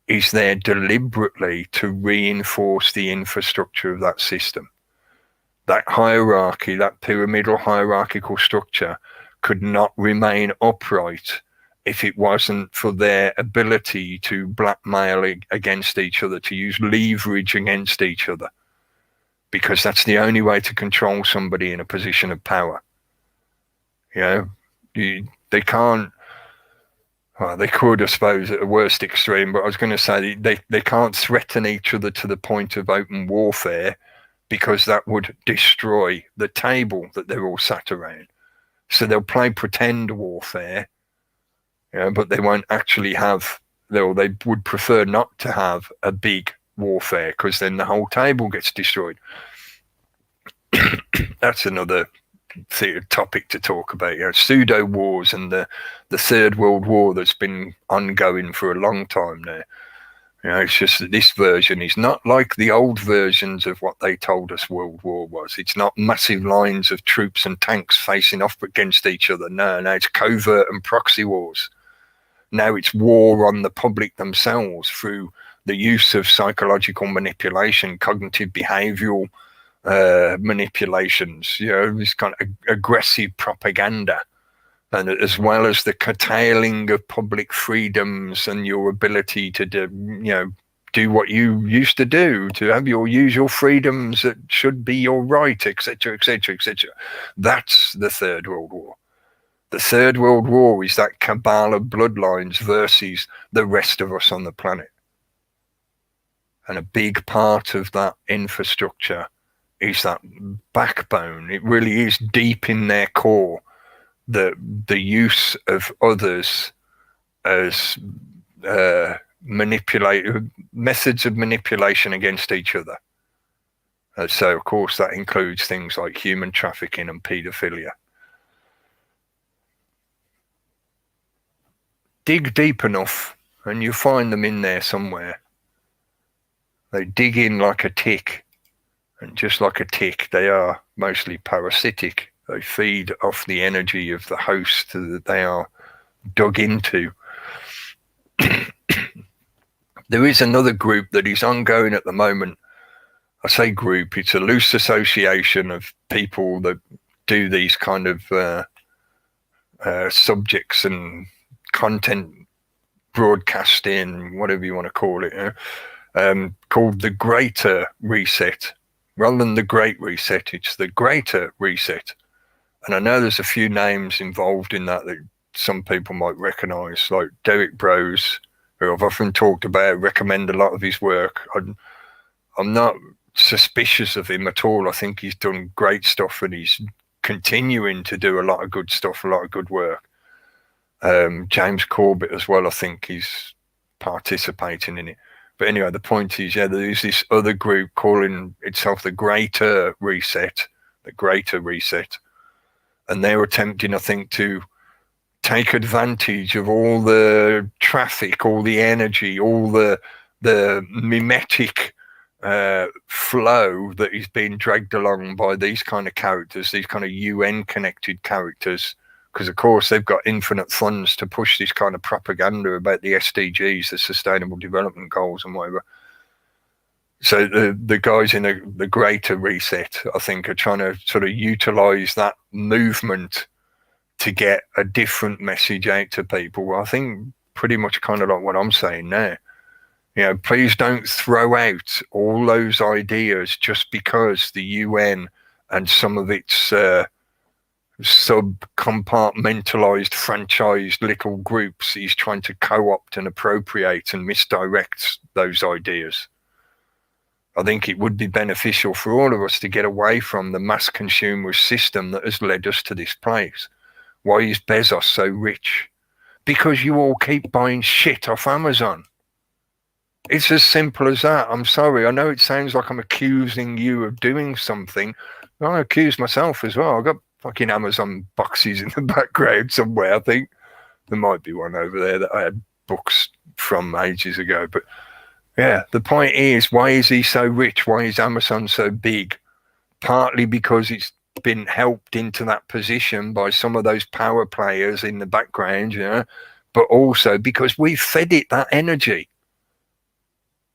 is there deliberately to reinforce the infrastructure of that system. That hierarchy, that pyramidal hierarchical structure could not remain upright if it wasn't for their ability to blackmail against each other, to use leverage against each other, because that's the only way to control somebody in a position of power. They can't, well, they could, I suppose, at the worst extreme, but I was going to say they can't threaten each other to the point of open warfare, because that would destroy the table that they're all sat around. So they'll play pretend warfare, but they won't actually have, they would prefer not to have a big warfare, because then the whole table gets destroyed. That's another topic to talk about. Pseudo wars and the Third World War that's been ongoing for a long time now. It's just that this version is not like the old versions of what they told us World War was. It's not massive lines of troops and tanks facing off against each other. No, it's covert and proxy wars. Now it's war on the public themselves through the use of psychological manipulation, cognitive behavioral manipulations, this kind of aggressive propaganda. And as well as the curtailing of public freedoms and your ability to do what you used to do, to have your usual freedoms that should be your right, etc., etc., etc. That's the Third World War. The Third World War is that cabal of bloodlines versus the rest of us on the planet. And a big part of that infrastructure is that backbone. It really is deep in their core, the use of others as methods of manipulation against each other. So, of course, that includes things like human trafficking and paedophilia. Dig deep enough and you find them in there somewhere. They dig in like a tick, and just like a tick, they are mostly parasitic. They feed off the energy of the host that they are dug into. There is another group that is ongoing at the moment. I say group, it's a loose association of people that do these kind of subjects and content broadcasting, whatever you want to call it, called the Greater Reset. Rather than the Great Reset, it's the Greater Reset. And I know there's a few names involved in that some people might recognize, like Derek Brose, who I've often talked about, recommend a lot of his work. I'm not suspicious of him at all. I think he's done great stuff, and he's continuing to do a lot of good stuff, a lot of good work. James Corbett as well, I think he's participating in it. But anyway, the point is, yeah, there is this other group calling itself the Greater Reset, and they're attempting, I think, to take advantage of all the traffic, all the energy, all the mimetic flow that is being dragged along by these kind of characters, these kind of UN-connected characters, because, of course, they've got infinite funds to push this kind of propaganda about the SDGs, the Sustainable Development Goals and whatever. So the guys in the Greater Reset, I think, are trying to sort of utilize that movement to get a different message out to people. I think pretty much kind of like what I'm saying now. You know, please don't throw out all those ideas just because the UN and some of its sub-compartmentalized, franchised little groups is trying to co-opt and appropriate and misdirect those ideas. I think it would be beneficial for all of us to get away from the mass consumer system that has led us to this place. Why is Bezos so rich? Because you all keep buying shit off Amazon. It's as simple as that. I'm sorry. I know it sounds like I'm accusing you of doing something. I accuse myself as well. I've got fucking Amazon boxes in the background somewhere. I think there might be one over there that I had books from ages ago. But yeah, the point is, why is he so rich? Why is Amazon so big? Partly because it's been helped into that position by some of those power players in the background, you know, but also because we fed it that energy.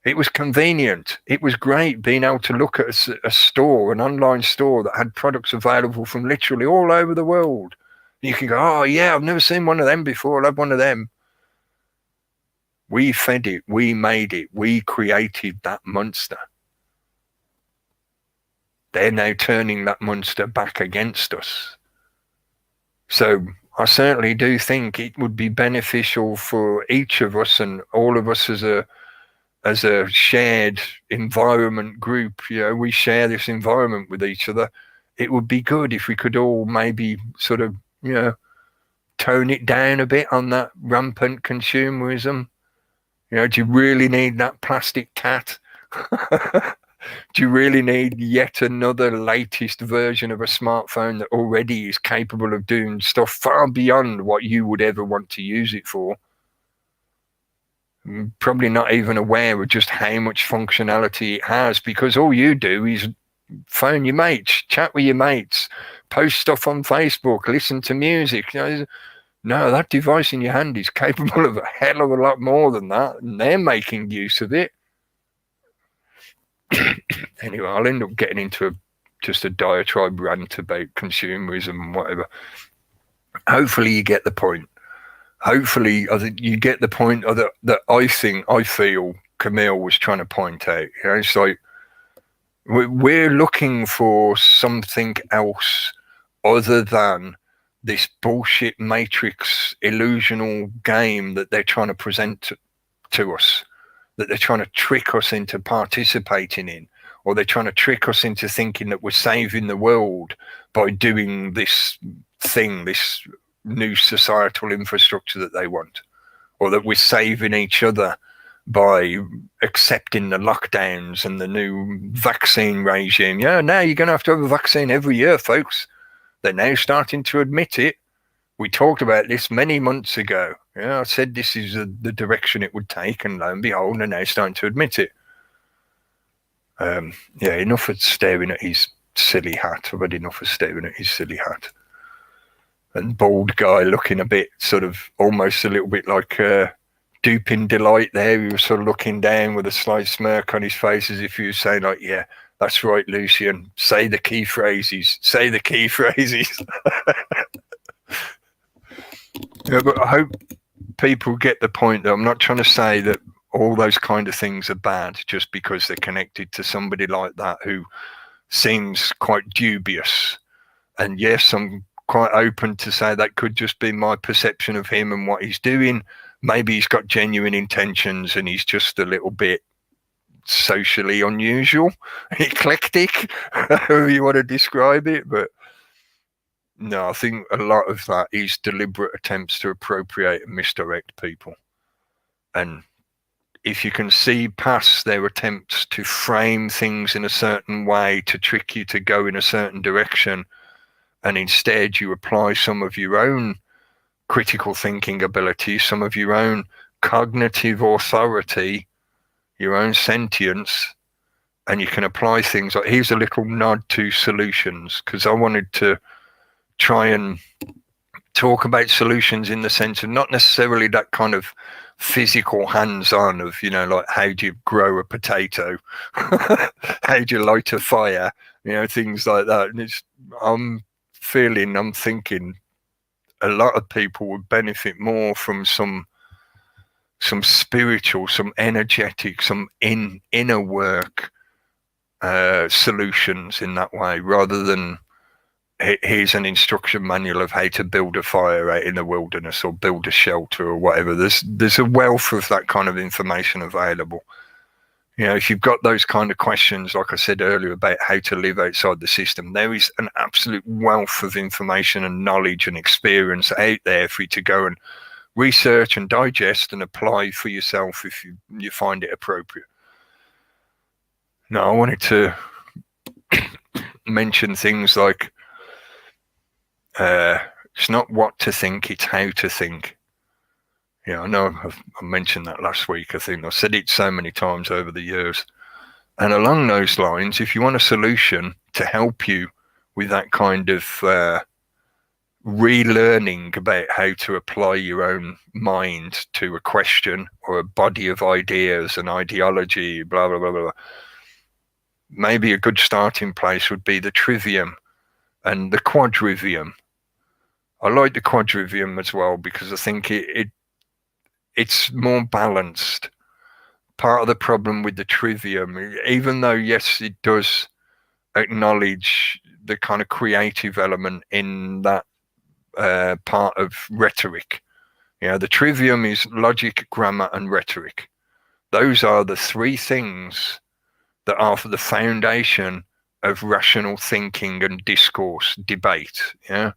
It was convenient. It was great being able to look at a store, an online store that had products available from literally all over the world. You can go, oh yeah, I've never seen one of them before. I'll have one of them. We fed it. We made it. We created that monster. They're now turning that monster back against us. So I certainly do think it would be beneficial for each of us and all of us as a shared environment group. You know, we share this environment with each other. It would be good if we could all maybe sort of, you know, tone it down a bit on that rampant consumerism. You know, do you really need that plastic cat? Do you really need yet another latest version of a smartphone that already is capable of doing stuff far beyond what you would ever want to use it for? Probably not even aware of just how much functionality it has, because all you do is phone your mates, chat with your mates, post stuff on Facebook, listen to music. You know, no, that device in your hand is capable of a hell of a lot more than that, and they're making use of it. Anyway, I'll end up getting into just a diatribe rant about consumerism and whatever. Hopefully you get the point. Hopefully you get the point that I feel Camille was trying to point out. You know, it's like we're looking for something else other than this bullshit matrix illusional game that they're trying to present to us, that they're trying to trick us into participating in, or they're trying to trick us into thinking that we're saving the world by doing this thing, this new societal infrastructure that they want, or that we're saving each other by accepting the lockdowns and the new vaccine regime. Yeah, now you're going to have a vaccine every year, folks. They're now starting to admit it. We talked about this many months ago. Yeah, I said this is the direction it would take, and lo and behold, they're now starting to admit it. Yeah, enough of staring at his silly hat. I've had enough of staring at his silly hat. And bald guy looking a bit sort of almost a little bit like duping delight there. He was sort of looking down with a slight smirk on his face as if he was saying like, yeah, that's right, Lucian. Say the key phrases. Say the key phrases. Yeah, but I hope people get the point that I'm not trying to say that all those kind of things are bad just because they're connected to somebody like that who seems quite dubious. And yes, I'm quite open to say that could just be my perception of him and what he's doing. Maybe he's got genuine intentions and he's just a little bit socially unusual, eclectic, however you want to describe it. But no, I think a lot of that is deliberate attempts to appropriate and misdirect people. And if you can see past their attempts to frame things in a certain way to trick you to go in a certain direction, and instead you apply some of your own critical thinking abilities, some of your own cognitive authority, your own sentience, and you can apply things like, here's a little nod to solutions, because I wanted to try and talk about solutions in the sense of not necessarily that kind of physical hands-on of, you know, like how do you grow a potato, how do you light a fire, you know, things like that. And I'm thinking a lot of people would benefit more from some spiritual, some energetic, some inner work solutions in that way, rather than here's an instruction manual of how to build a fire out in the wilderness or build a shelter or whatever. There's a wealth of that kind of information available. You know, if you've got those kind of questions, like I said earlier, about how to live outside the system, there is an absolute wealth of information and knowledge and experience out there for you to go and research and digest and apply for yourself if you find it appropriate. Now, I wanted to mention things like it's not what to think, it's how to think. Yeah, I know I mentioned that last week. I think I've said it so many times over the years. And along those lines, if you want a solution to help you with that kind of relearning about how to apply your own mind to a question or a body of ideas and ideology, blah, blah, blah, blah, maybe a good starting place would be the trivium and the quadrivium. I like the quadrivium as well because I think it's more balanced. Part of the problem with the trivium, even though, yes, it does acknowledge the kind of creative element in that part of rhetoric. You know, the trivium is logic, grammar, and rhetoric. Those are the three things that are for the foundation of rational thinking and discourse, debate. Yeah,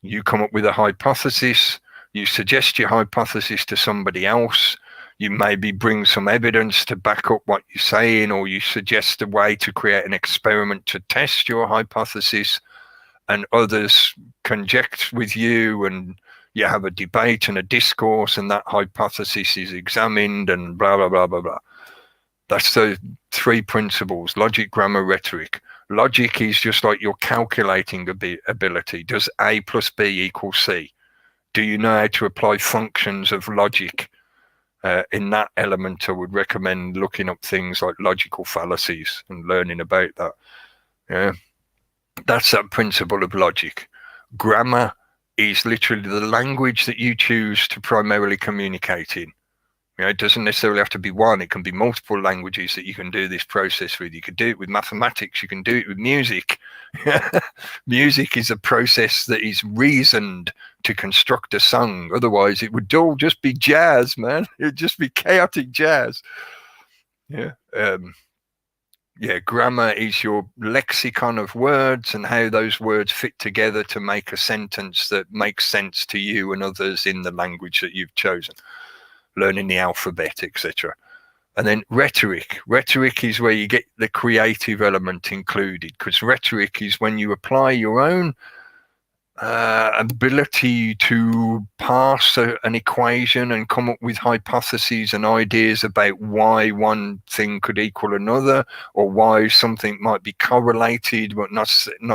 you come up with a hypothesis, you suggest your hypothesis to somebody else, you maybe bring some evidence to back up what you're saying, or you suggest a way to create an experiment to test your hypothesis, and others conject with you, and you have a debate and a discourse, and that hypothesis is examined, and blah, blah, blah, blah, blah. That's the three principles: logic, grammar, rhetoric. Logic is just like your calculating ability. Does A plus B equal C? Do you know how to apply functions of logic? In that element, I would recommend looking up things like logical fallacies and learning about that. Yeah, that's that principle of logic. Grammar is literally the language that you choose to primarily communicate in. You know, it doesn't necessarily have to be one. It can be multiple languages that you can do this process with. You can do it with mathematics. You can do it with music. Music is a process that is reasoned to construct a song. Otherwise, it would all just be jazz, man. It would just be chaotic jazz. Yeah. Yeah, grammar is your lexicon of words and how those words fit together to make a sentence that makes sense to you and others in the language that you've chosen. Learning the alphabet, etc. And then rhetoric. Rhetoric is where you get the creative element included, because rhetoric is when you apply your own ability to parse an equation and come up with hypotheses and ideas about why one thing could equal another, or why something might be correlated but not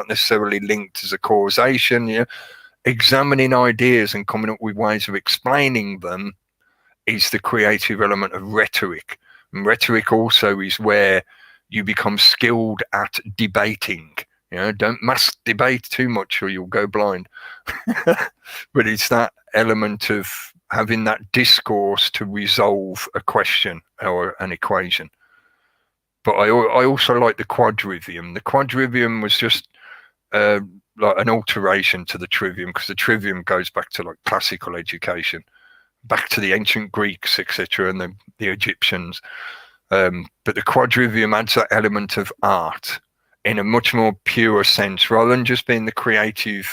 necessarily linked as a causation. You know, examining ideas and coming up with ways of explaining them is the creative element of rhetoric. And rhetoric also is where you become skilled at debating. You know, don't mass debate too much or you'll go blind. But it's that element of having that discourse to resolve a question or an equation. But I also like the quadrivium. The quadrivium was just like an alteration to the trivium, because the trivium goes back to like classical education, back to the ancient Greeks, etc., and the Egyptians. But the quadrivium adds that element of art in a much more pure sense, rather than just being the creative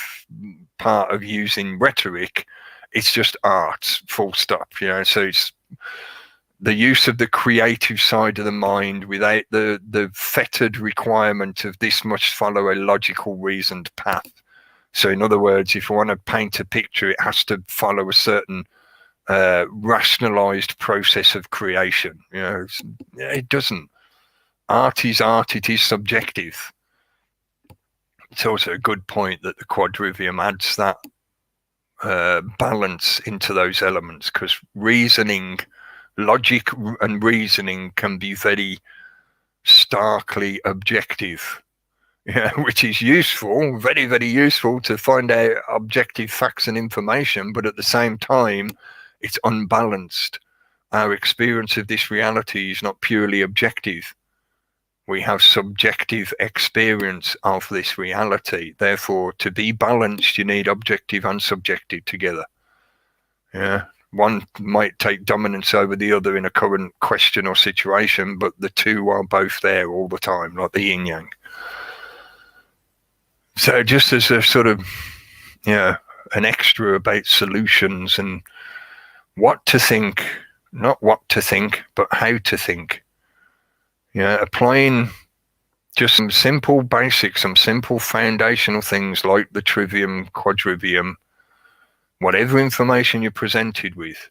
part of using rhetoric. It's just art, full stop. You know, so it's the use of the creative side of the mind without the fettered requirement of this must follow a logical, reasoned path. So, in other words, if I want to paint a picture, it has to follow a certain rationalized process of creation. You know, it doesn't. Art is art. It is subjective. It's also a good point that the quadrivium adds that balance into those elements, because logic and reasoning can be very starkly objective, yeah, which is useful, very, very useful to find out objective facts and information, but at the same time, it's unbalanced. Our experience of this reality is not purely objective. We have subjective experience of this reality. Therefore, to be balanced, you need objective and subjective together. Yeah, one might take dominance over the other in a current question or situation, but the two are both there all the time, like the yin yang. So just as a sort of, an extra about solutions and what to think, not what to think, but how to think. Applying just some simple basics, some simple foundational things like the trivium, quadrivium, whatever information you're presented with,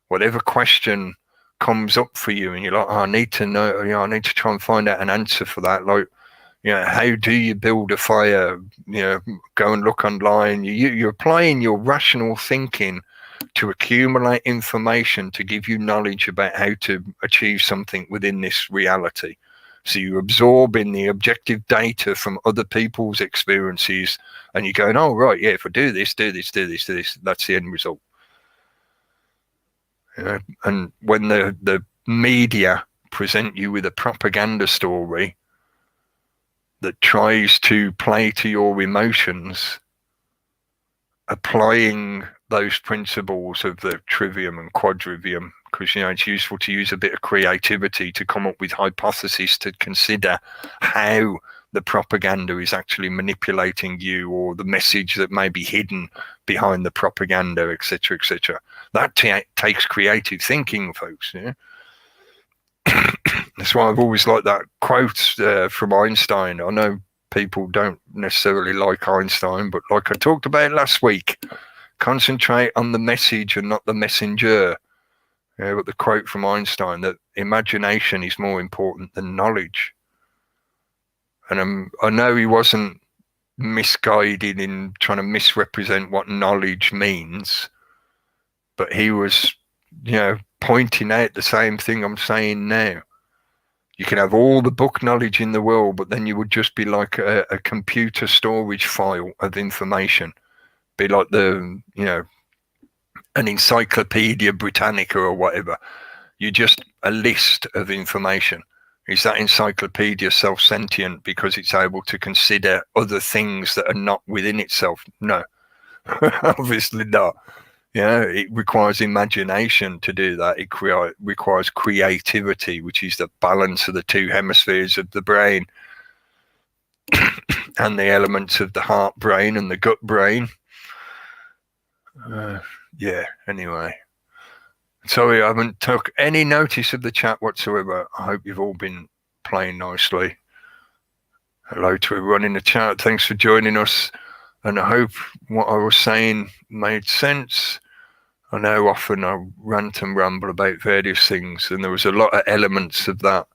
whatever question comes up for you and you're like, I need to know, I need to try and find out an answer for that. Like, how do you build a fire? Go and look online. You're applying your rational thinking to accumulate information to give you knowledge about how to achieve something within this reality. So you absorb in the objective data from other people's experiences and you're going, oh, right, yeah, if I do this, that's the end result. And when the media present you with a propaganda story that tries to play to your emotions, applying those principles of the trivium and quadrivium, because it's useful to use a bit of creativity to come up with hypotheses to consider how the propaganda is actually manipulating you, or the message that may be hidden behind the propaganda, etc., etc. That takes creative thinking, folks. Yeah? That's why I've always liked that quote from Einstein. I know people don't necessarily like Einstein, but like I talked about last week, concentrate on the message and not the messenger. But the quote from Einstein, that imagination is more important than knowledge. And I know he wasn't misguided in trying to misrepresent what knowledge means, but he was, pointing out the same thing I'm saying now. You can have all the book knowledge in the world, but then you would just be like a computer storage file of information. Be like an Encyclopedia Britannica or whatever. You're just a list of information. Is that encyclopedia self-sentient because it's able to consider other things that are not within itself? No, obviously not. Yeah, it requires imagination to do that. It requires creativity, which is the balance of the two hemispheres of the brain and the elements of the heart brain and the gut brain. Yeah, anyway. Sorry, I haven't took any notice of the chat whatsoever. I hope you've all been playing nicely. Hello to everyone in the chat. Thanks for joining us. And I hope what I was saying made sense. I know often I rant and ramble about various things, and there was a lot of elements of that.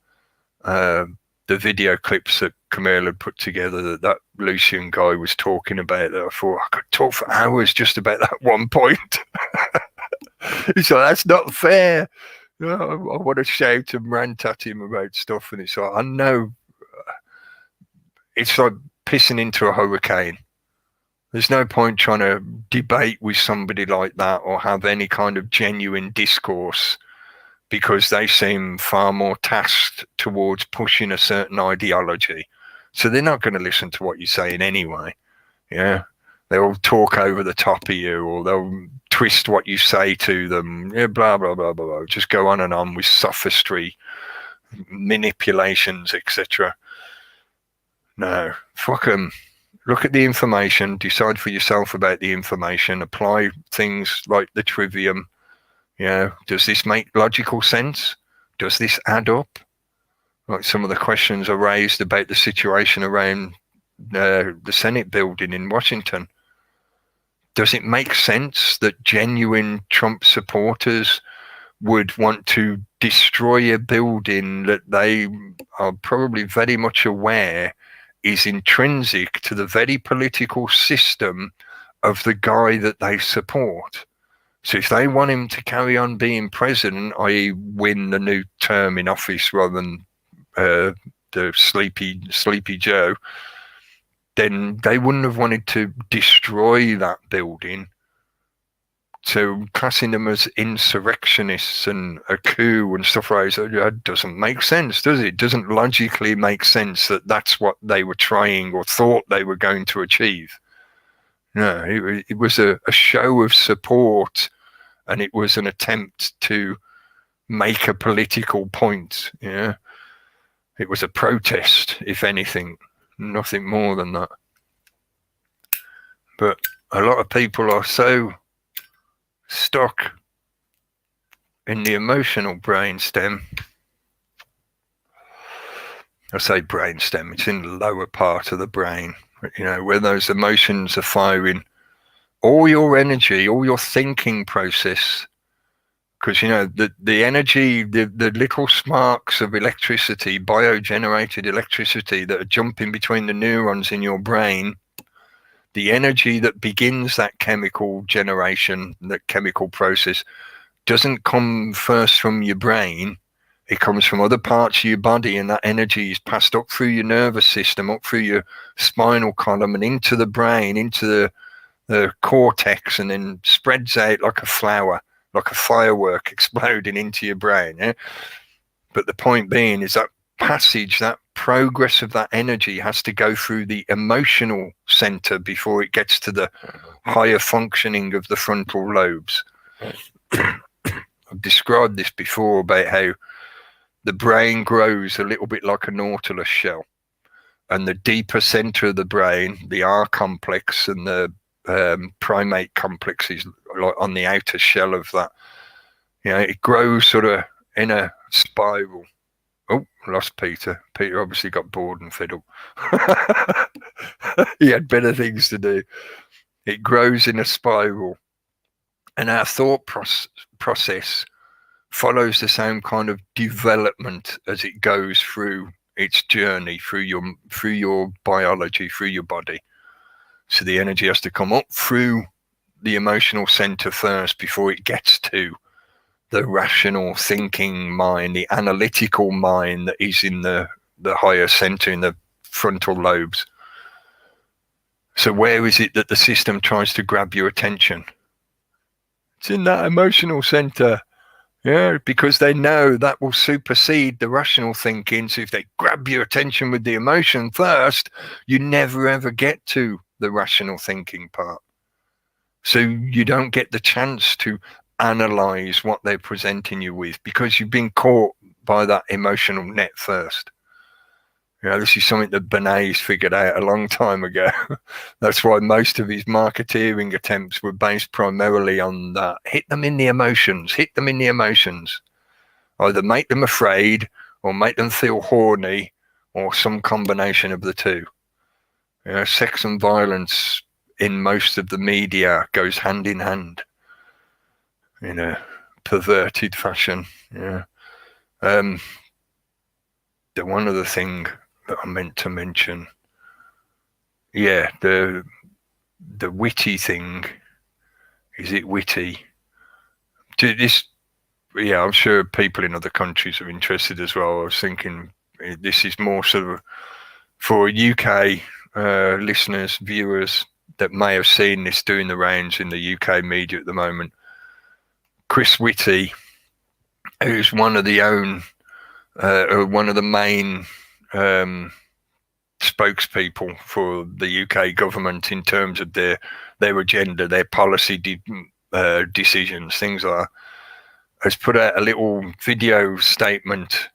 The video clips that Camille had put together that Lucian guy was talking about, that I thought I could talk for hours just about that one point. He's like, that's not fair. You know, I want to shout and rant at him about stuff, and it's like, I know it's like pissing into a hurricane. There's no point trying to debate with somebody like that or have any kind of genuine discourse, because they seem far more tasked towards pushing a certain ideology. So they're not going to listen to what you're saying anyway. Yeah. They'll talk over the top of you, or they'll twist what you say to them. Yeah, blah, blah, blah, blah, blah. Just go on and on with sophistry, manipulations, etc. No, fuck them. Look at the information, decide for yourself about the information, apply things like the trivium. Yeah, does this make logical sense? Does this add up? Like some of the questions are raised about the situation around the Senate building in Washington. Does it make sense that genuine Trump supporters would want to destroy a building that they are probably very much aware is intrinsic to the very political system of the guy that they support? So if they want him to carry on being president, i.e. win the new term in office rather than the sleepy Joe, then they wouldn't have wanted to destroy that building. So classing them as insurrectionists and a coup and stuff like that doesn't make sense, does it? It doesn't logically make sense that that's what they were trying or thought they were going to achieve. No, it was a show of support, and it was an attempt to make a political point. Yeah, it was a protest, if anything, nothing more than that. But a lot of people are so stuck in the emotional brainstem. I say brainstem, it's in the lower part of the brain, you know, where those emotions are firing all your energy, all your thinking process. Because, you know, the energy, the little sparks of electricity, biogenerated electricity that are jumping between the neurons in your brain, the energy that begins that chemical generation, that chemical process, doesn't come first from your brain. It comes from other parts of your body, and that energy is passed up through your nervous system, up through your spinal column and into the brain, into the cortex, and then spreads out like a flower, like a firework exploding into your brain. Yeah? But the point being is that passage, that progress of that energy has to go through the emotional center before it gets to the higher functioning of the frontal lobes. I've described this before about how the brain grows a little bit like a nautilus shell, and the deeper center of the brain, the R complex and the primate complex, is like on the outer shell of that. You know, it grows sort of in a spiral. Oh, lost Peter. Peter obviously got bored and fed up. He had better things to do. It grows in a spiral, and our thought process follows the same kind of development as it goes through its journey through your biology, through your body. So the energy has to come up through the emotional center first before it gets to the rational thinking mind, the analytical mind that is in the higher center, in the frontal lobes. So where is it that the system tries to grab your attention? It's in that emotional center. Yeah, because they know that will supersede the rational thinking. So if they grab your attention with the emotion first, you never ever get to the rational thinking part. So you don't get the chance to analyze what they're presenting you with because you've been caught by that emotional net first. You know, this is something that Bernays figured out a long time ago. That's why most of his marketeering attempts were based primarily on that. Hit them in the emotions, hit them in the emotions. Either make them afraid or make them feel horny or some combination of the two. You know, sex and violence in most of the media goes hand in hand in a perverted fashion. Yeah. The one other thing that I meant to mention, yeah, the witty thing. Is it witty? This, yeah, I'm sure people in other countries are interested as well. I was thinking this is more sort of for UK listeners, viewers that may have seen this doing the rounds in the UK media at the moment. Chris Whitty, who's one of the main spokespeople for the UK government in terms of their agenda, their policy decisions, things like that, has put out a little video statement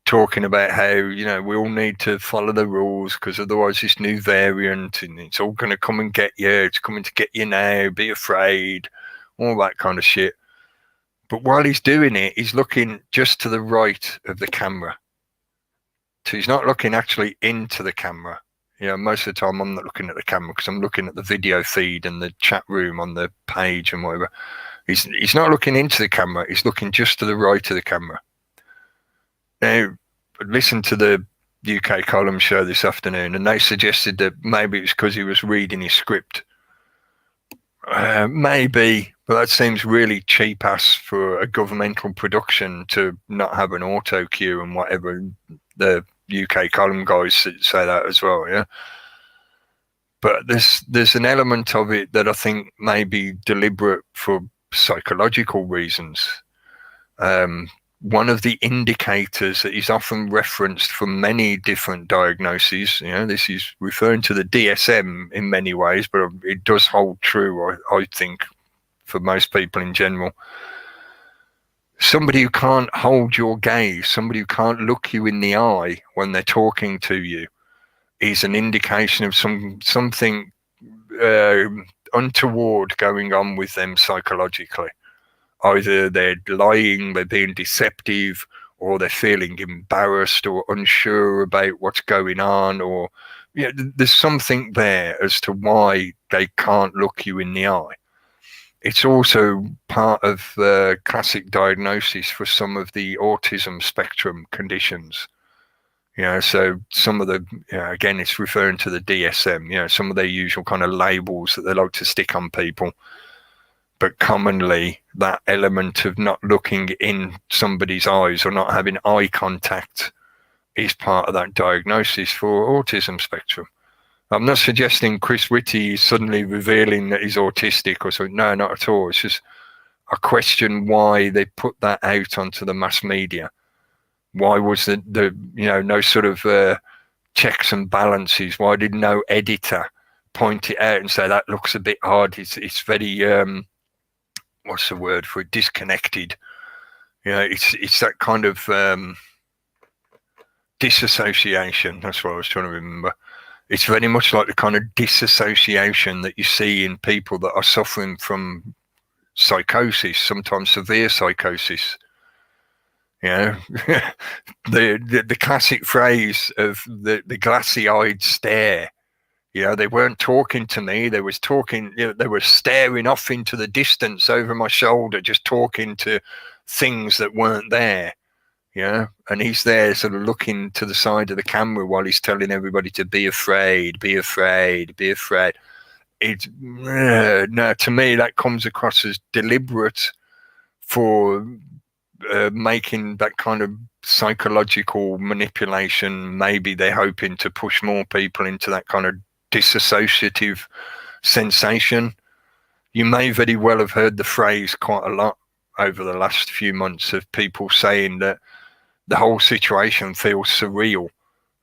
talking about how, you know, we all need to follow the rules because otherwise this new variant and it's all going to come and get you. It's coming to get you now. Be afraid, all that kind of shit. But while he's doing it, he's looking just to the right of the camera. So he's not looking actually into the camera. You know, most of the time I'm not looking at the camera because I'm looking at the video feed and the chat room on the page and whatever. He's not looking into the camera. He's looking just to the right of the camera. Now, listen to the UK column show this afternoon, and they suggested that maybe it's because he was reading his script. Maybe, but that seems really cheap ass for a governmental production to not have an auto cue and whatever. The UK column guys say that as well, yeah. But there's an element of it that I think may be deliberate for psychological reasons. One of the indicators that is often referenced for many different diagnoses, you know, this is referring to the DSM in many ways, but it does hold true, I think, for most people in general. Somebody who can't hold your gaze, somebody who can't look you in the eye when they're talking to you, is an indication of something untoward going on with them psychologically. Either they're lying, they're being deceptive, or they're feeling embarrassed or unsure about what's going on, or, you know, there's something there as to why they can't look you in the eye. It's also part of the classic diagnosis for some of the autism spectrum conditions. You know, so some of the, you know, again, it's referring to the DSM, you know, some of their usual kind of labels that they like to stick on people. But commonly, that element of not looking in somebody's eyes or not having eye contact is part of that diagnosis for autism spectrum. I'm not suggesting Chris Whitty is suddenly revealing that he's autistic or something. No, not at all. It's just a question why they put that out onto the mass media. Why was the you know, no sort of checks and balances? Why did no editor point it out and say that looks a bit odd? It's very what's the word for it? Disconnected. You know, it's that kind of disassociation. That's what I was trying to remember. It's very much like the kind of disassociation that you see in people that are suffering from psychosis, sometimes severe psychosis. You know, the classic phrase of the glassy-eyed stare. You know, they weren't talking to me. They was talking. You know, they were staring off into the distance over my shoulder, just talking to things that weren't there. You know, and he's there, sort of looking to the side of the camera while he's telling everybody to be afraid, be afraid, be afraid. It's no, to me that comes across as deliberate for making that kind of psychological manipulation. Maybe they're hoping to push more people into that kind of disassociative sensation. You may very well have heard the phrase quite a lot over the last few months of people saying that the whole situation feels surreal,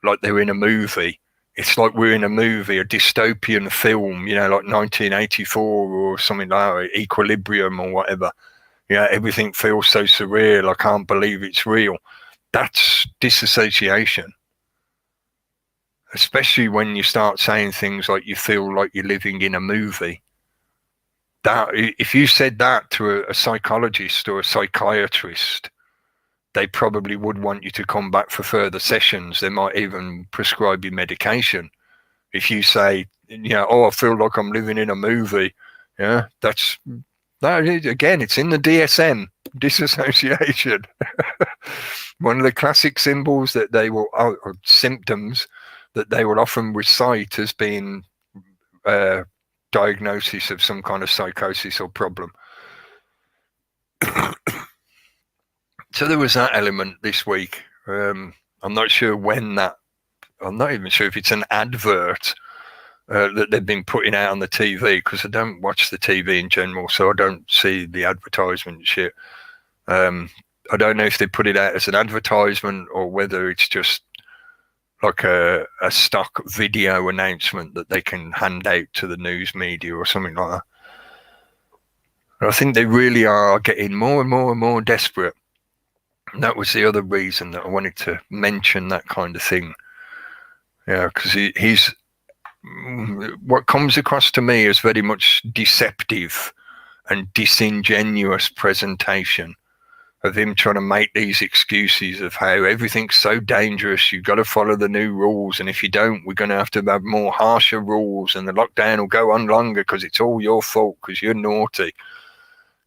like they're in a movie. It's like we're in a movie, a dystopian film, like 1984 or something like that, Equilibrium or whatever. Everything feels so surreal. I can't believe it's real. That's disassociation. Especially when you start saying things like you feel like you're living in a movie. That if you said that to a psychologist or a psychiatrist, they probably would want you to come back for further sessions. They might even prescribe you medication. If you say, I feel like I'm living in a movie, that again, it's in the DSM, disassociation. One of the classic symbols that they will, or symptoms that they will often recite as being diagnosis of some kind of psychosis or problem. So there was that element this week. I'm not sure when that, I'm not even sure if it's an advert that they've been putting out on the TV, because I don't watch the TV in general, so I don't see the advertisement shit. I don't know if they put it out as an advertisement or whether it's just like a stock video announcement that they can hand out to the news media or something like that. And I think they really are getting more and more and more desperate. And that was the other reason that I wanted to mention that kind of thing. Because he's what comes across to me as very much deceptive and disingenuous presentation of him trying to make these excuses of how everything's so dangerous, you've got to follow the new rules, and if you don't, we're going to have more harsher rules, and the lockdown will go on longer because it's all your fault because you're naughty.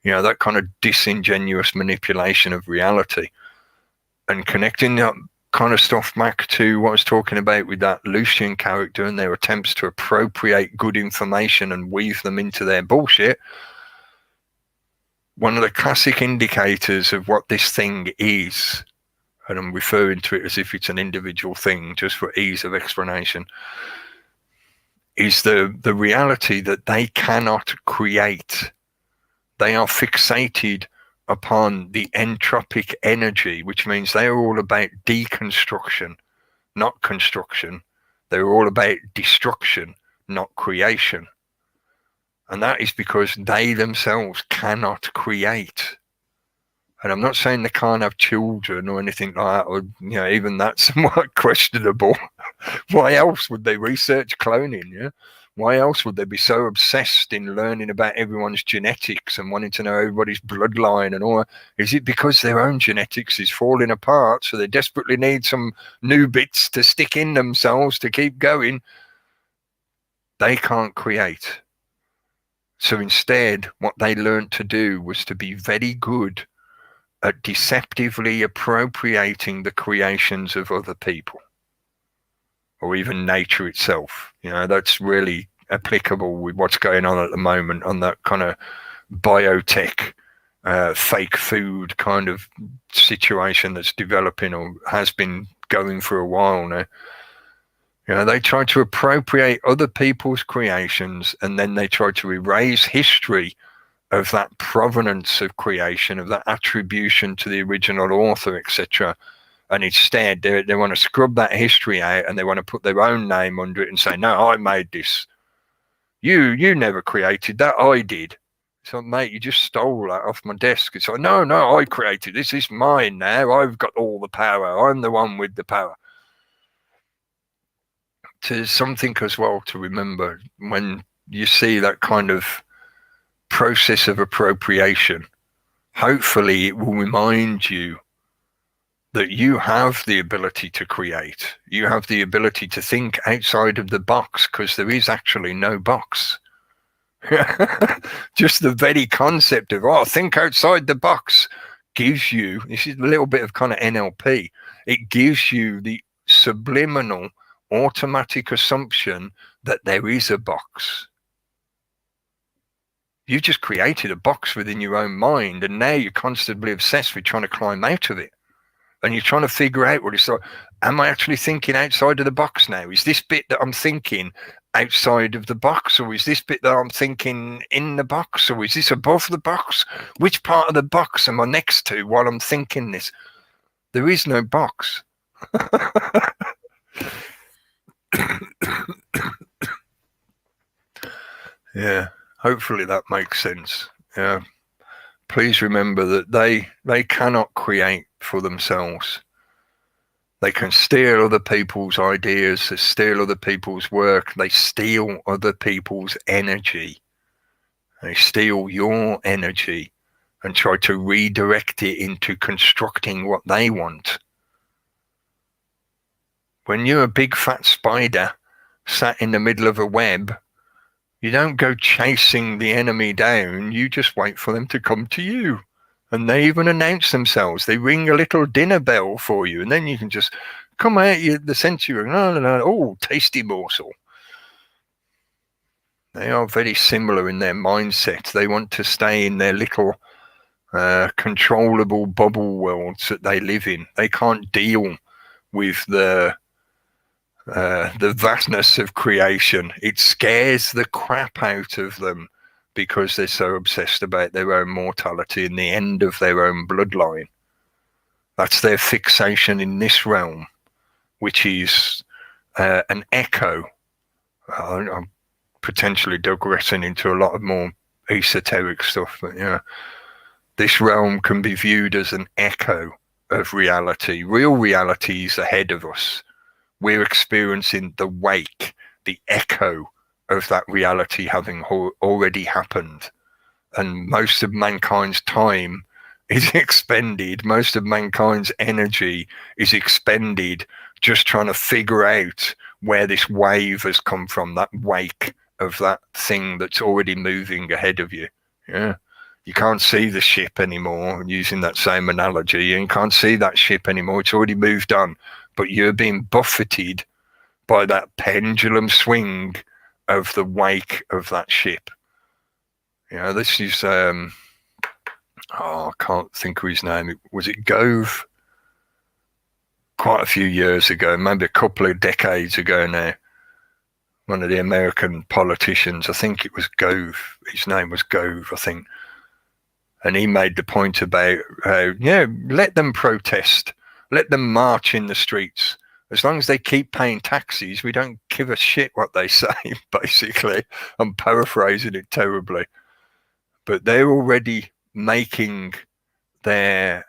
That kind of disingenuous manipulation of reality. And connecting that kind of stuff back to what I was talking about with that Lucian character and their attempts to appropriate good information and weave them into their bullshit. One of the classic indicators of what this thing is, and I'm referring to it as if it's an individual thing just for ease of explanation, is the reality that they cannot create. They are fixated upon the entropic energy, which means they are all about deconstruction, not construction. They're all about destruction, not creation. And that is because they themselves cannot create. And I'm not saying they can't have children or anything like that, or even that's somewhat questionable. Why else would they research cloning? Yeah. Why else would they be so obsessed in learning about everyone's genetics and wanting to know everybody's bloodline and all that? Is it because their own genetics is falling apart, so they desperately need some new bits to stick in themselves to keep going? They can't create. So instead, what they learned to do was to be very good at deceptively appropriating the creations of other people, or even nature itself. That's really applicable with what's going on at the moment on that kind of biotech, fake food kind of situation that's developing or has been going for a while now. They try to appropriate other people's creations, and then they try to erase history of that provenance of creation, of that attribution to the original author, etc. And instead, they want to scrub that history out, and they want to put their own name under it and say, no, I made this. You never created that, I did. It's like, mate, you just stole that off my desk. It's like, no, I created this. It's mine now. I've got all the power. I'm the one with the power. To something as well to remember when you see that kind of process of appropriation, hopefully it will remind you that you have the ability to create. You have the ability to think outside of the box, because there is actually no box. Just the very concept of, think outside the box gives you, this is a little bit of kind of NLP, it gives you the subliminal automatic assumption that there is a box. You just created a box within your own mind, and now you're constantly obsessed with trying to climb out of it. And you're trying to figure out what it's like. Am I actually thinking outside of the box now? Is this bit that I'm thinking outside of the box, or is this bit that I'm thinking in the box, or is this above the box? Which part of the box am I next to while I'm thinking this? There is no box. Yeah, hopefully that makes sense. Yeah. Please remember that they cannot create for themselves. They can steal other people's ideas, they steal other people's work, they steal other people's energy. They steal your energy and try to redirect it into constructing what they want. When you're a big fat spider sat in the middle of a web, you don't go chasing the enemy down, you just wait for them to come to you. And they even announce themselves. They ring a little dinner bell for you, and then you can just come out the centre and oh, tasty morsel. They are very similar in their mindset. They want to stay in their little controllable bubble worlds that they live in. They can't deal with the vastness of creation. It scares the crap out of them because they're so obsessed about their own mortality and the end of their own bloodline. That's their fixation in this realm, which is an echo. I'm potentially digressing into a lot of more esoteric stuff, but yeah, this realm can be viewed as an echo of reality. Real reality is ahead of us. We're experiencing the wake, the echo of that reality having already happened. And most of mankind's time is expended, most of mankind's energy is expended just trying to figure out where this wave has come from, that wake of that thing that's already moving ahead of you. Yeah. You can't see the ship anymore, using that same analogy. You can't see that ship anymore. It's already moved on. But you're being buffeted by that pendulum swing of the wake of that ship. You know, this is, I can't think of his name. Was it Goethe? Quite a few years ago, maybe a couple of decades ago now. One of the American politicians, I think it was Goethe. His name was Goethe, I think. And he made the point about, let them protest. Let them march in the streets. As long as they keep paying taxes, we don't give a shit what they say, basically. I'm paraphrasing it terribly. But they're already making their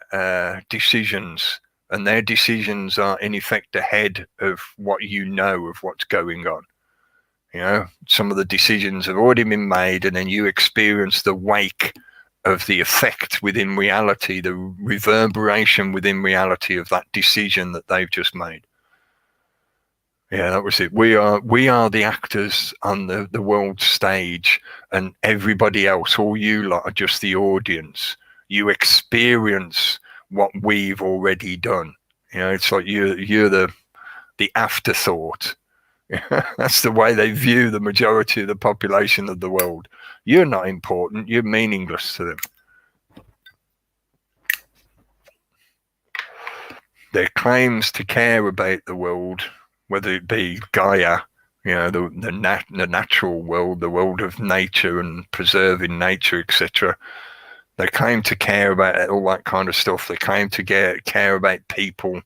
decisions, and their decisions are in effect ahead of what you know of what's going on. You know, some of the decisions have already been made, and then you experience the wake of the effect within reality, the reverberation within reality of that decision that they've just made. Yeah, that was it. We are the actors on the world stage, and everybody else, all you lot, are just the audience. You experience what we've already done. You know, it's like you're the afterthought. That's the way they view the majority of the population of the world. You're not important. You're meaningless to them. Their claims to care about the world, whether it be Gaia, you know, the natural world, the world of nature and preserving nature, etc. They claim to care about all that kind of stuff. They claim to care about people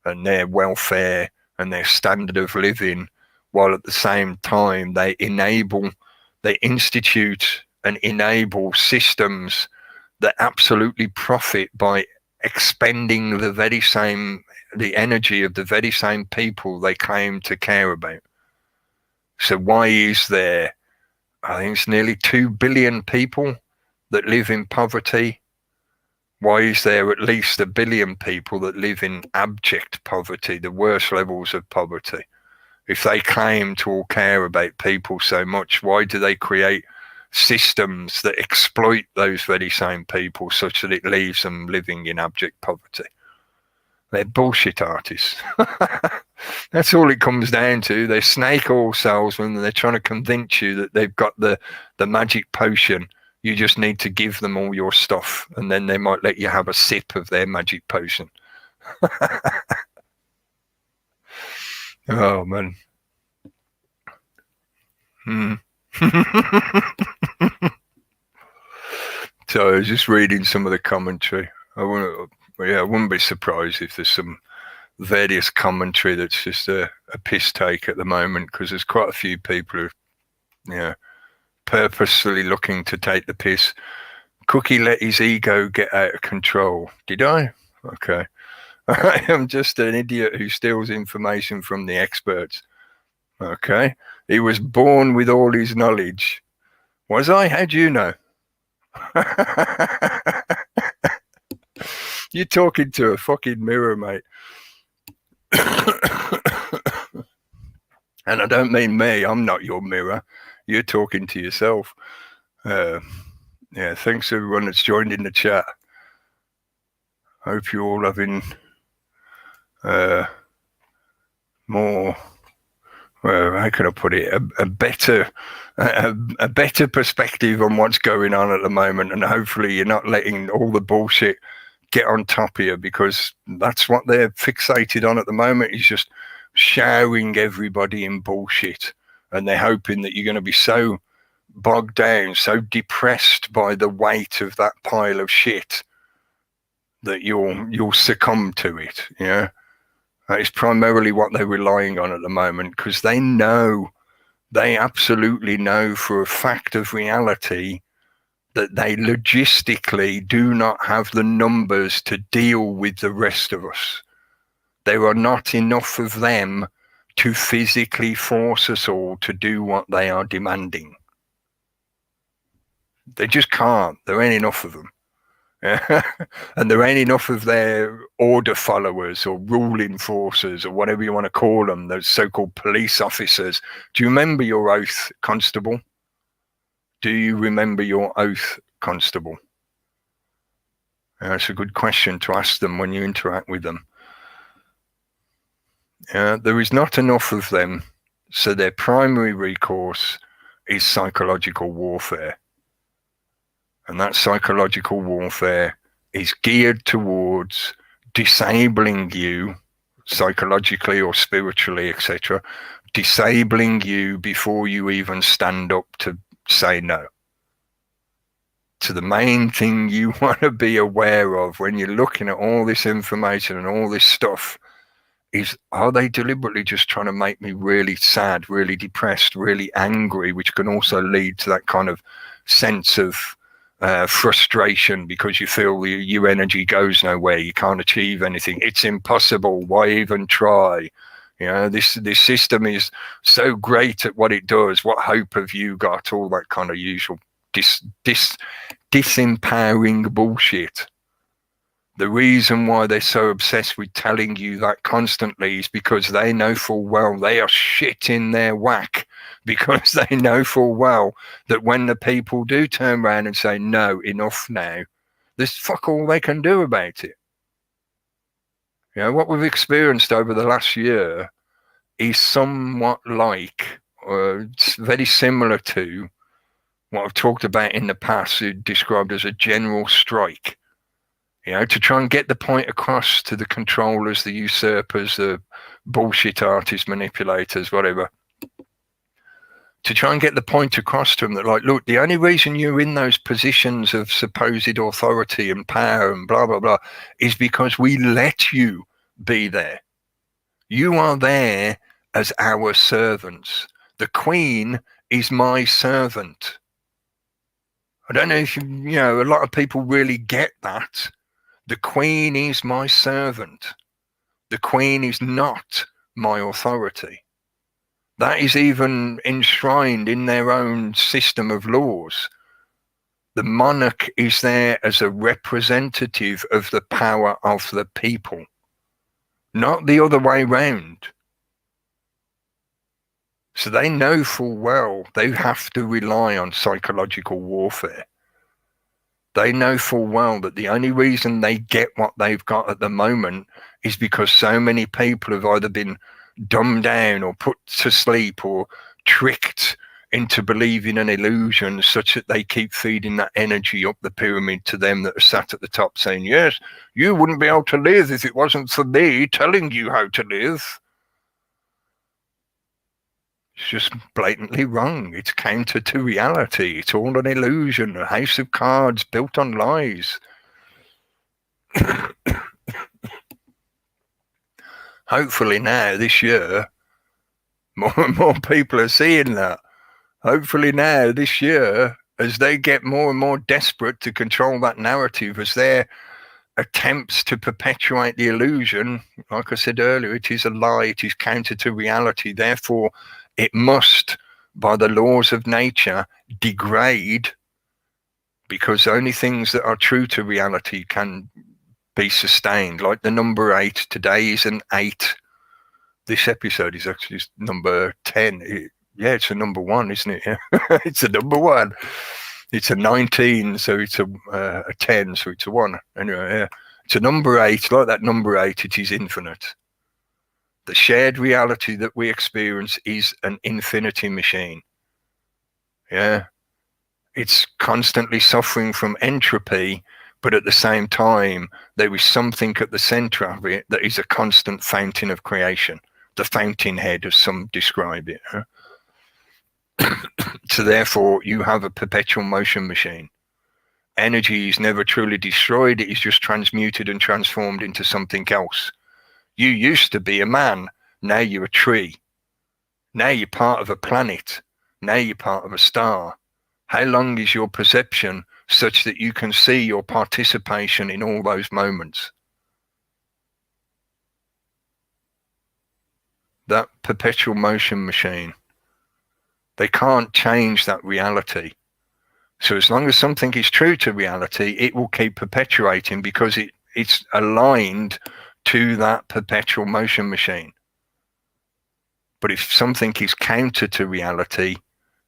and their welfare and their standard of living, while at the same time they institute and enable systems that absolutely profit by expending the energy of the very same people they claim to care about. So why is there, I think it's nearly 2 billion people that live in poverty? Why is there at least 1 billion people that live in abject poverty, the worst levels of poverty? If they claim to all care about people so much, why do they create systems that exploit those very same people such that it leaves them living in abject poverty? They're bullshit artists. That's all it comes down to. They're snake oil salesmen, and they're trying to convince you that they've got the magic potion. You just need to give them all your stuff, and then they might let you have a sip of their magic potion. Oh, man. So I was just reading some of the commentary. I wouldn't be surprised if there's some various commentary that's just a piss take at the moment, because there's quite a few people who, purposefully looking to take the piss. Cookie let his ego get out of control. Did I? Okay. I am just an idiot who steals information from the experts. Okay. He was born with all his knowledge. Was I? How'd you know? You're talking to a fucking mirror, mate. And I don't mean me. I'm not your mirror. You're talking to yourself. Thanks everyone that's joined in the chat. Hope you're all having more, how can I put it, a better perspective on what's going on at the moment, and hopefully you're not letting all the bullshit get on top of you, because that's what they're fixated on at the moment, is just showering everybody in bullshit, and they're hoping that you're going to be so bogged down, so depressed by the weight of that pile of shit that you'll succumb to it. That is primarily what they're relying on at the moment, because they absolutely know for a fact of reality that they logistically do not have the numbers to deal with the rest of us. There are not enough of them to physically force us all to do what they are demanding. They just can't. There ain't enough of them. And there ain't enough of their order followers or rule enforcers or whatever you want to call them, those so-called police officers. Do you remember your oath, Constable? Do you remember your oath, Constable? That's a good question to ask them when you interact with them. There is not enough of them, so their primary recourse is psychological warfare. And that psychological warfare is geared towards disabling you psychologically or spiritually, etc., disabling you before you even stand up to say no. So the main thing you want to be aware of when you're looking at all this information and all this stuff is, are they deliberately just trying to make me really sad, really depressed, really angry, which can also lead to that kind of sense of frustration, because you feel your energy goes nowhere, you can't achieve anything, it's impossible, why even try? This system is so great at what it does, what hope have you got? All that kind of usual disempowering bullshit. The reason why they're so obsessed with telling you that constantly is because they know full well they are shit in their whack, because they know full well that when the people do turn around and say, no, enough now, there's fuck all they can do about it. What we've experienced over the last year is somewhat like, it's very similar to what I've talked about in the past, described as a general strike. To try and get the point across to the controllers, the usurpers, the bullshit artists, manipulators, whatever, to try and get the point across to them that, like, look, the only reason you're in those positions of supposed authority and power and blah, blah, blah, is because we let you be there. You are there as our servants. The Queen is my servant. I don't know if a lot of people really get that. The Queen is my servant. The Queen is not my authority. That is even enshrined in their own system of laws. The monarch is there as a representative of the power of the people, not the other way round. So they know full well they have to rely on psychological warfare. They know full well that the only reason they get what they've got at the moment is because so many people have either been dumbed down or put to sleep or tricked into believing an illusion, such that they keep feeding that energy up the pyramid to them that are sat at the top saying, yes, you wouldn't be able to live if it wasn't for me telling you how to live. It's just blatantly wrong. It's counter to reality. It's all an illusion, a house of cards built on lies. Hopefully now, this year, more and more people are seeing that. Hopefully now, this year, as they get more and more desperate to control that narrative, as their attempts to perpetuate the illusion, like I said earlier, it is a lie, it is counter to reality. Therefore, it must, by the laws of nature, degrade, because only things that are true to reality can be sustained. Like the number 8, today is an 8. This episode is actually number 10. Yeah, it's a number 1, isn't it? Yeah. It's a number 1. It's a 19, so it's a 10, so it's a 1. Anyway, yeah. It's a number 8. Like that number 8, it is infinite. The shared reality that we experience is an infinity machine. Yeah. It's constantly suffering from entropy, but at the same time, there is something at the center of it that is a constant fountain of creation. The fountainhead, as some describe it. Huh? So therefore, you have a perpetual motion machine. Energy is never truly destroyed. It is just transmuted and transformed into something else. You used to be a man. Now you're a tree. Now you're part of a planet. Now you're part of a star. How long is your perception such that you can see your participation in all those moments? That perpetual motion machine. They can't change that reality. So as long as something is true to reality, it will keep perpetuating because it's aligned to that perpetual motion machine. But if something is counter to reality,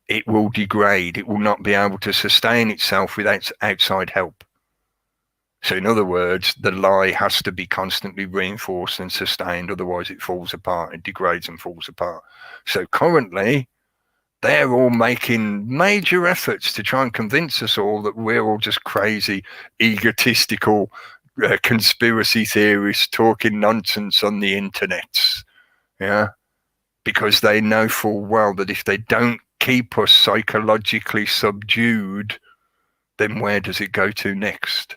it will degrade. It will not be able to sustain itself without outside help. So in other words, the lie has to be constantly reinforced and sustained, otherwise it falls apart, it degrades and falls apart. So currently, they're all making major efforts to try and convince us all that we're all just crazy, egotistical conspiracy theorists talking nonsense on the internet. Yeah, because they know full well that if they don't keep us psychologically subdued, then where does it go to next?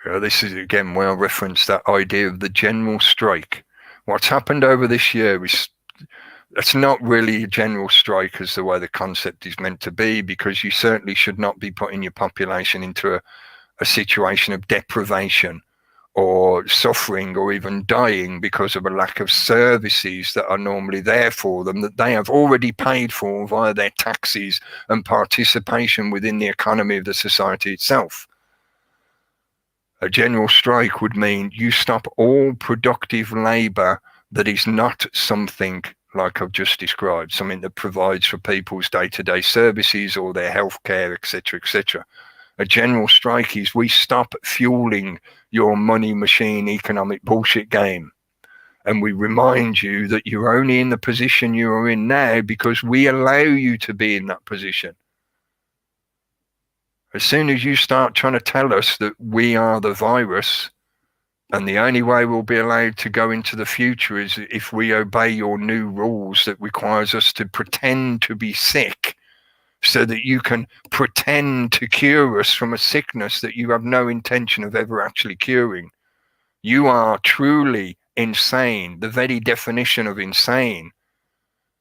This is again where I reference that idea of the general strike. What's happened over this year is it's not really a general strike as the way the concept is meant to be, because you certainly should not be putting your population into a situation of deprivation or suffering or even dying because of a lack of services that are normally there for them, that they have already paid for via their taxes and participation within the economy of the society itself. A general strike would mean you stop all productive labor that is not something like I've just described, something that provides for people's day-to-day services or their healthcare, etc., etc. A general strike is we stop fueling your money machine economic bullshit game. And we remind you that you're only in the position you are in now because we allow you to be in that position. As soon as you start trying to tell us that we are the virus, and the only way we'll be allowed to go into the future is if we obey your new rules that requires us to pretend to be sick so that you can pretend to cure us from a sickness that you have no intention of ever actually curing. You are truly insane, the very definition of insane.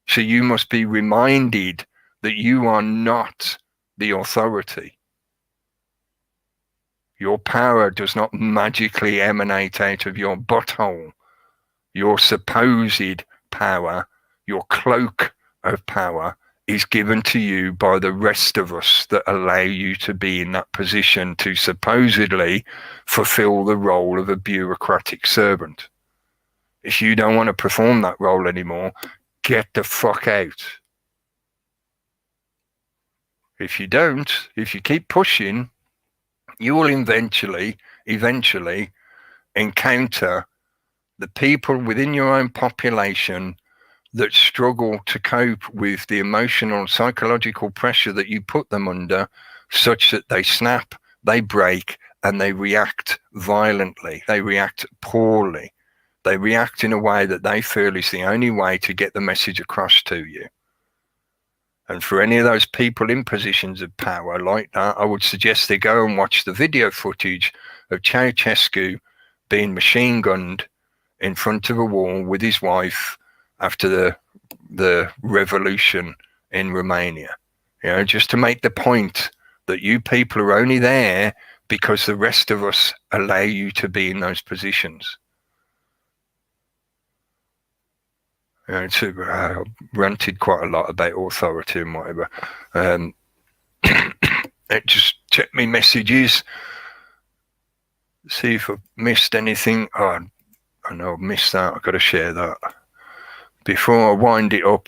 So you must be reminded that you are not the authority. Your power does not magically emanate out of your butthole. Your supposed power, your cloak of power, is given to you by the rest of us that allow you to be in that position to supposedly fulfill the role of a bureaucratic servant. If you don't want to perform that role anymore, get the fuck out. If you don't, if you keep pushing, you will eventually encounter the people within your own population that struggle to cope with the emotional and psychological pressure that you put them under, such that they snap, they break, and they react violently. They react poorly. They react in a way that they feel is the only way to get the message across to you. And for any of those people in positions of power like that, I would suggest they go and watch the video footage of Ceausescu being machine gunned in front of a wall with his wife after the revolution in Romania. You know, just to make the point that you people are only there because the rest of us allow you to be in those positions. You know, I've ranted quite a lot about authority and whatever. Just check me messages, see if I've missed anything. Oh, I know I've missed that. I've got to share that. Before I wind it up,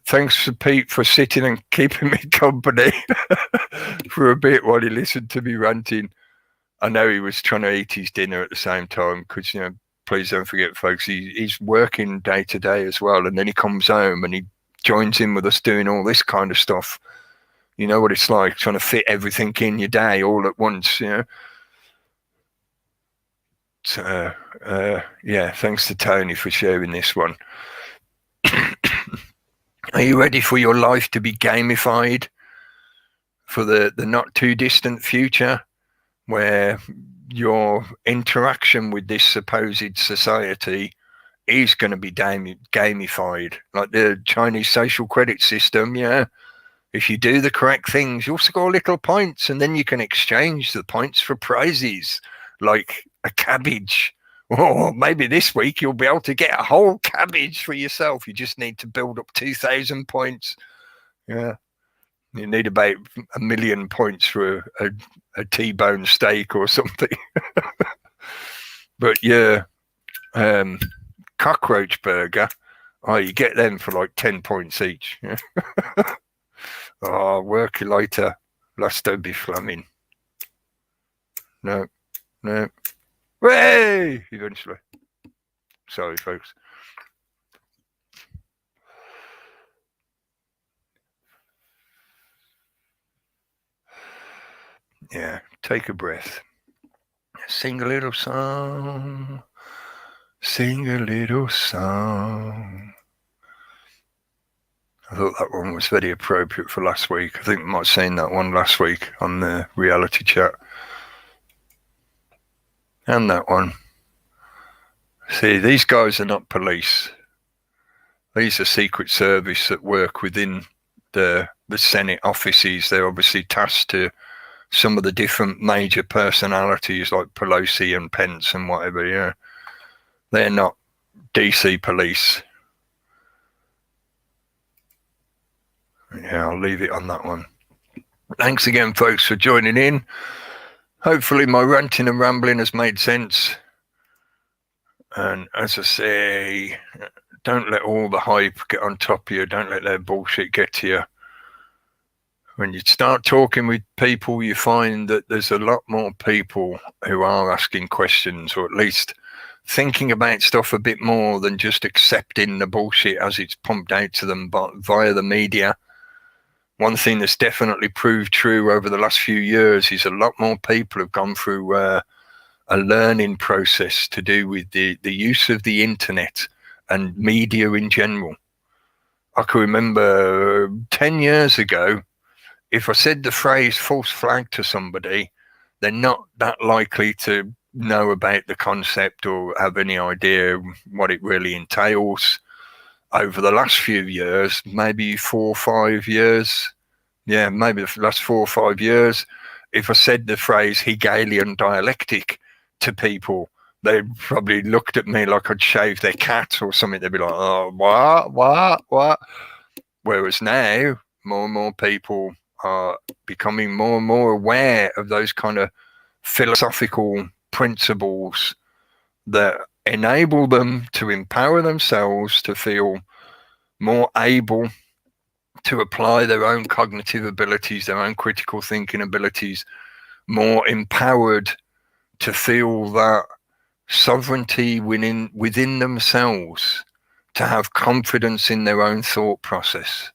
thanks to Pete for sitting and keeping me company for a bit while he listened to me ranting. I know he was trying to eat his dinner at the same time because, you know, please don't forget, folks, he's working day to day as well. And then he comes home and he joins in with us doing all this kind of stuff. You know what it's like trying to fit everything in your day all at once, you know. So, yeah, thanks to Tony for sharing this one. Are you ready for your life to be gamified for the not too distant future, where your interaction with this supposed society is going to be gamified, like the Chinese social credit system? Yeah, if you do the correct things, you'll score little points, and then you can exchange the points for prizes like a cabbage. Or maybe this week you'll be able to get a whole cabbage for yourself. You just need to build up 2,000 points. Yeah, you need about 1 million points for a T-bone steak or something. But yeah, cockroach burger, oh, you get them for like 10 points each. Yeah. Oh, work later. Last don't be flamming. No. Way! Eventually. Sorry, folks. Yeah, take a breath. Sing a little song. Sing a little song. I thought that one was very appropriate for last week. I think I might have seen that one last week on the reality chat. And that one. See, these guys are not police. These are Secret Service that work within the Senate offices. They're obviously tasked to some of the different major personalities like Pelosi and Pence and whatever, yeah. They're not DC police. Yeah, I'll leave it on that one. Thanks again, folks, for joining in. Hopefully my ranting and rambling has made sense. And as I say, don't let all the hype get on top of you. Don't let their bullshit get to you. When you start talking with people, you find that there's a lot more people who are asking questions, or at least thinking about stuff a bit more than just accepting the bullshit as it's pumped out to them via the media. One thing that's definitely proved true over the last few years is a lot more people have gone through a learning process to do with the use of the internet and media in general. I can remember 10 years ago, if I said the phrase false flag to somebody, they're not that likely to know about the concept or have any idea what it really entails. Over the last few years, maybe 4 or 5 years, yeah, maybe the last 4 or 5 years, if I said the phrase Hegelian dialectic to people, they probably looked at me like I'd shaved their cat or something. They'd be like, oh, what? Whereas now, more and more people are becoming more and more aware of those kind of philosophical principles that enable them to empower themselves to feel more able to apply their own cognitive abilities, their own critical thinking abilities, more empowered to feel that sovereignty within themselves, to have confidence in their own thought process,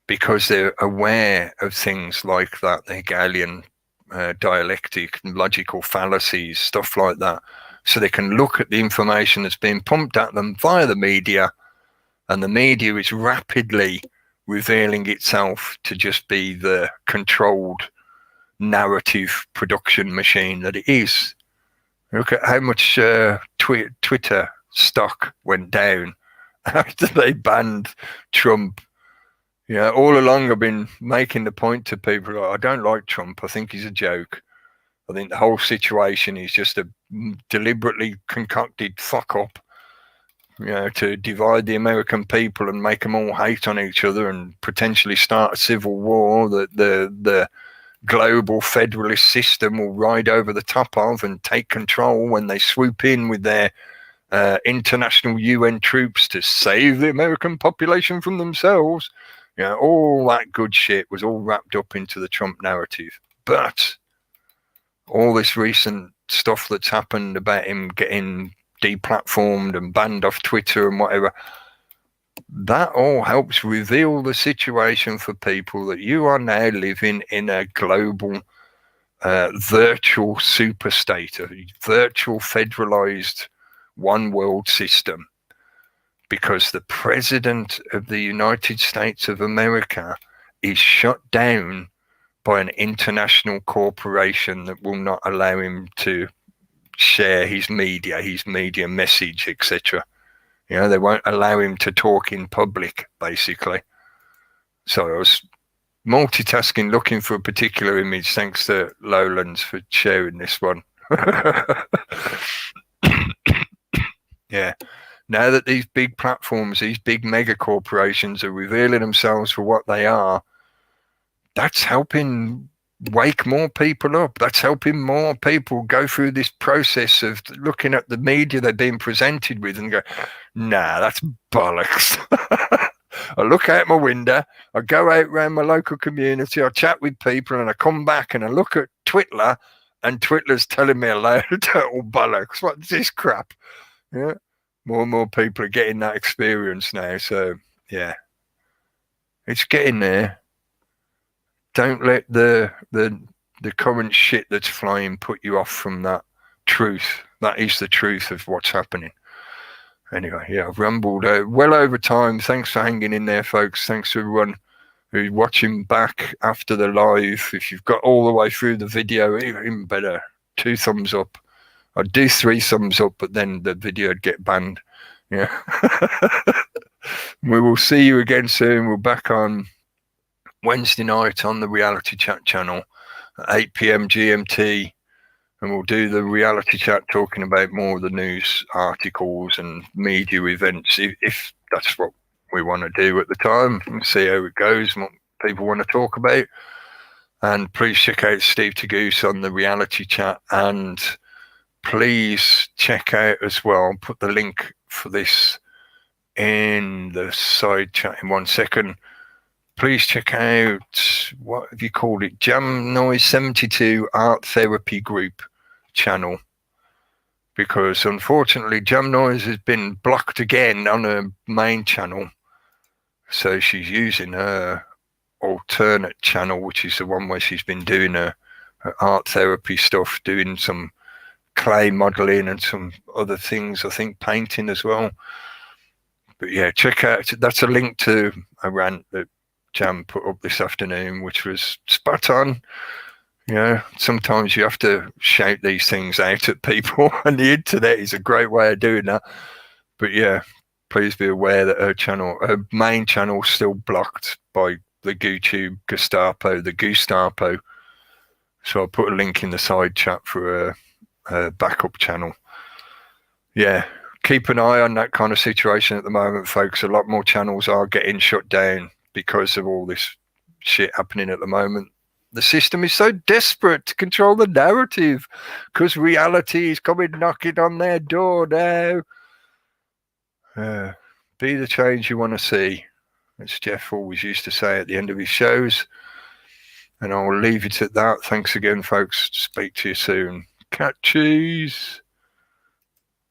because they're aware of things like that, the Hegelian dialectic, logical fallacies, stuff like that. so they can look at the information that's being pumped at them via the media, and the media is rapidly revealing itself to just be the controlled narrative production machine that it is. Look at how much Twitter stock went down after they banned Trump. Yeah, all along I've been making the point to people, I don't like Trump. I think he's a joke. I think the whole situation is just a deliberately concocted fuck up, to divide the American people and make them all hate on each other and potentially start a civil war that the global federalist system will ride over the top of and take control when they swoop in with their international UN troops to save the American population from themselves. All that good shit was all wrapped up into the Trump narrative. But all this recent stuff that's happened about him getting deplatformed and banned off Twitter and whatever, that all helps reveal the situation for people that you are now living in a global virtual super state, a virtual federalized one world system, because the president of the United States of America is shut down by an international corporation that will not allow him to share his media message, etc. They won't allow him to talk in public, basically. So I was multitasking, looking for a particular image. Thanks to Lowlands for sharing this one. Yeah. Now that these big platforms, these big mega corporations are revealing themselves for what they are, that's helping wake more people up. That's helping more people go through this process of looking at the media they're being presented with and go, nah, that's bollocks. I look out my window, I go out around my local community, I chat with people, and I come back and I look at Twitter, and Twitter's telling me a load of total bollocks. What's this crap? Yeah. More and more people are getting that experience now. So, yeah, it's getting there. Don't let the current shit that's flying put you off from that truth. That is the truth of what's happening. Anyway, yeah, I've rambled well over time. Thanks for hanging in there, folks. Thanks to everyone who's watching back after the live. If you've got all the way through the video, even better, 2 thumbs up. I'd do 3 thumbs up, but then the video would get banned. Yeah. We will see you again soon. We're back on Wednesday night on the Reality Chat channel at 8 p.m. GMT, and we'll do the Reality Chat talking about more of the news articles and media events, if that's what we want to do at the time. We'll see how it goes and what people want to talk about. And please check out Steve Tagoose on the Reality Chat, and please check out as well, put the link for this in the side chat in 1 second. Please check out, what have you called it? Jam Noise 72 Art Therapy Group channel. Because unfortunately, Jam Noise has been blocked again on her main channel. So she's using her alternate channel, which is the one where she's been doing her art therapy stuff, doing some clay modeling and some other things, I think painting as well. But yeah, check out, that's a link to a rant that Jam put up this afternoon, which was spot on. Sometimes you have to shout these things out at people, and the internet is a great way of doing that. But yeah, please be aware that her main channel is still blocked by the YouTube Gestapo, the Gestapo. So I'll put a link in the side chat for a backup channel. Yeah, keep an eye on that kind of situation at the moment, folks. A lot more channels are getting shut down because of all this shit happening at the moment. The system is so desperate to control the narrative because reality is coming knocking on their door now. Be the change you want to see, as Jeff always used to say at the end of his shows. And I'll leave it at that. Thanks again, folks. Speak to you soon. Catchies.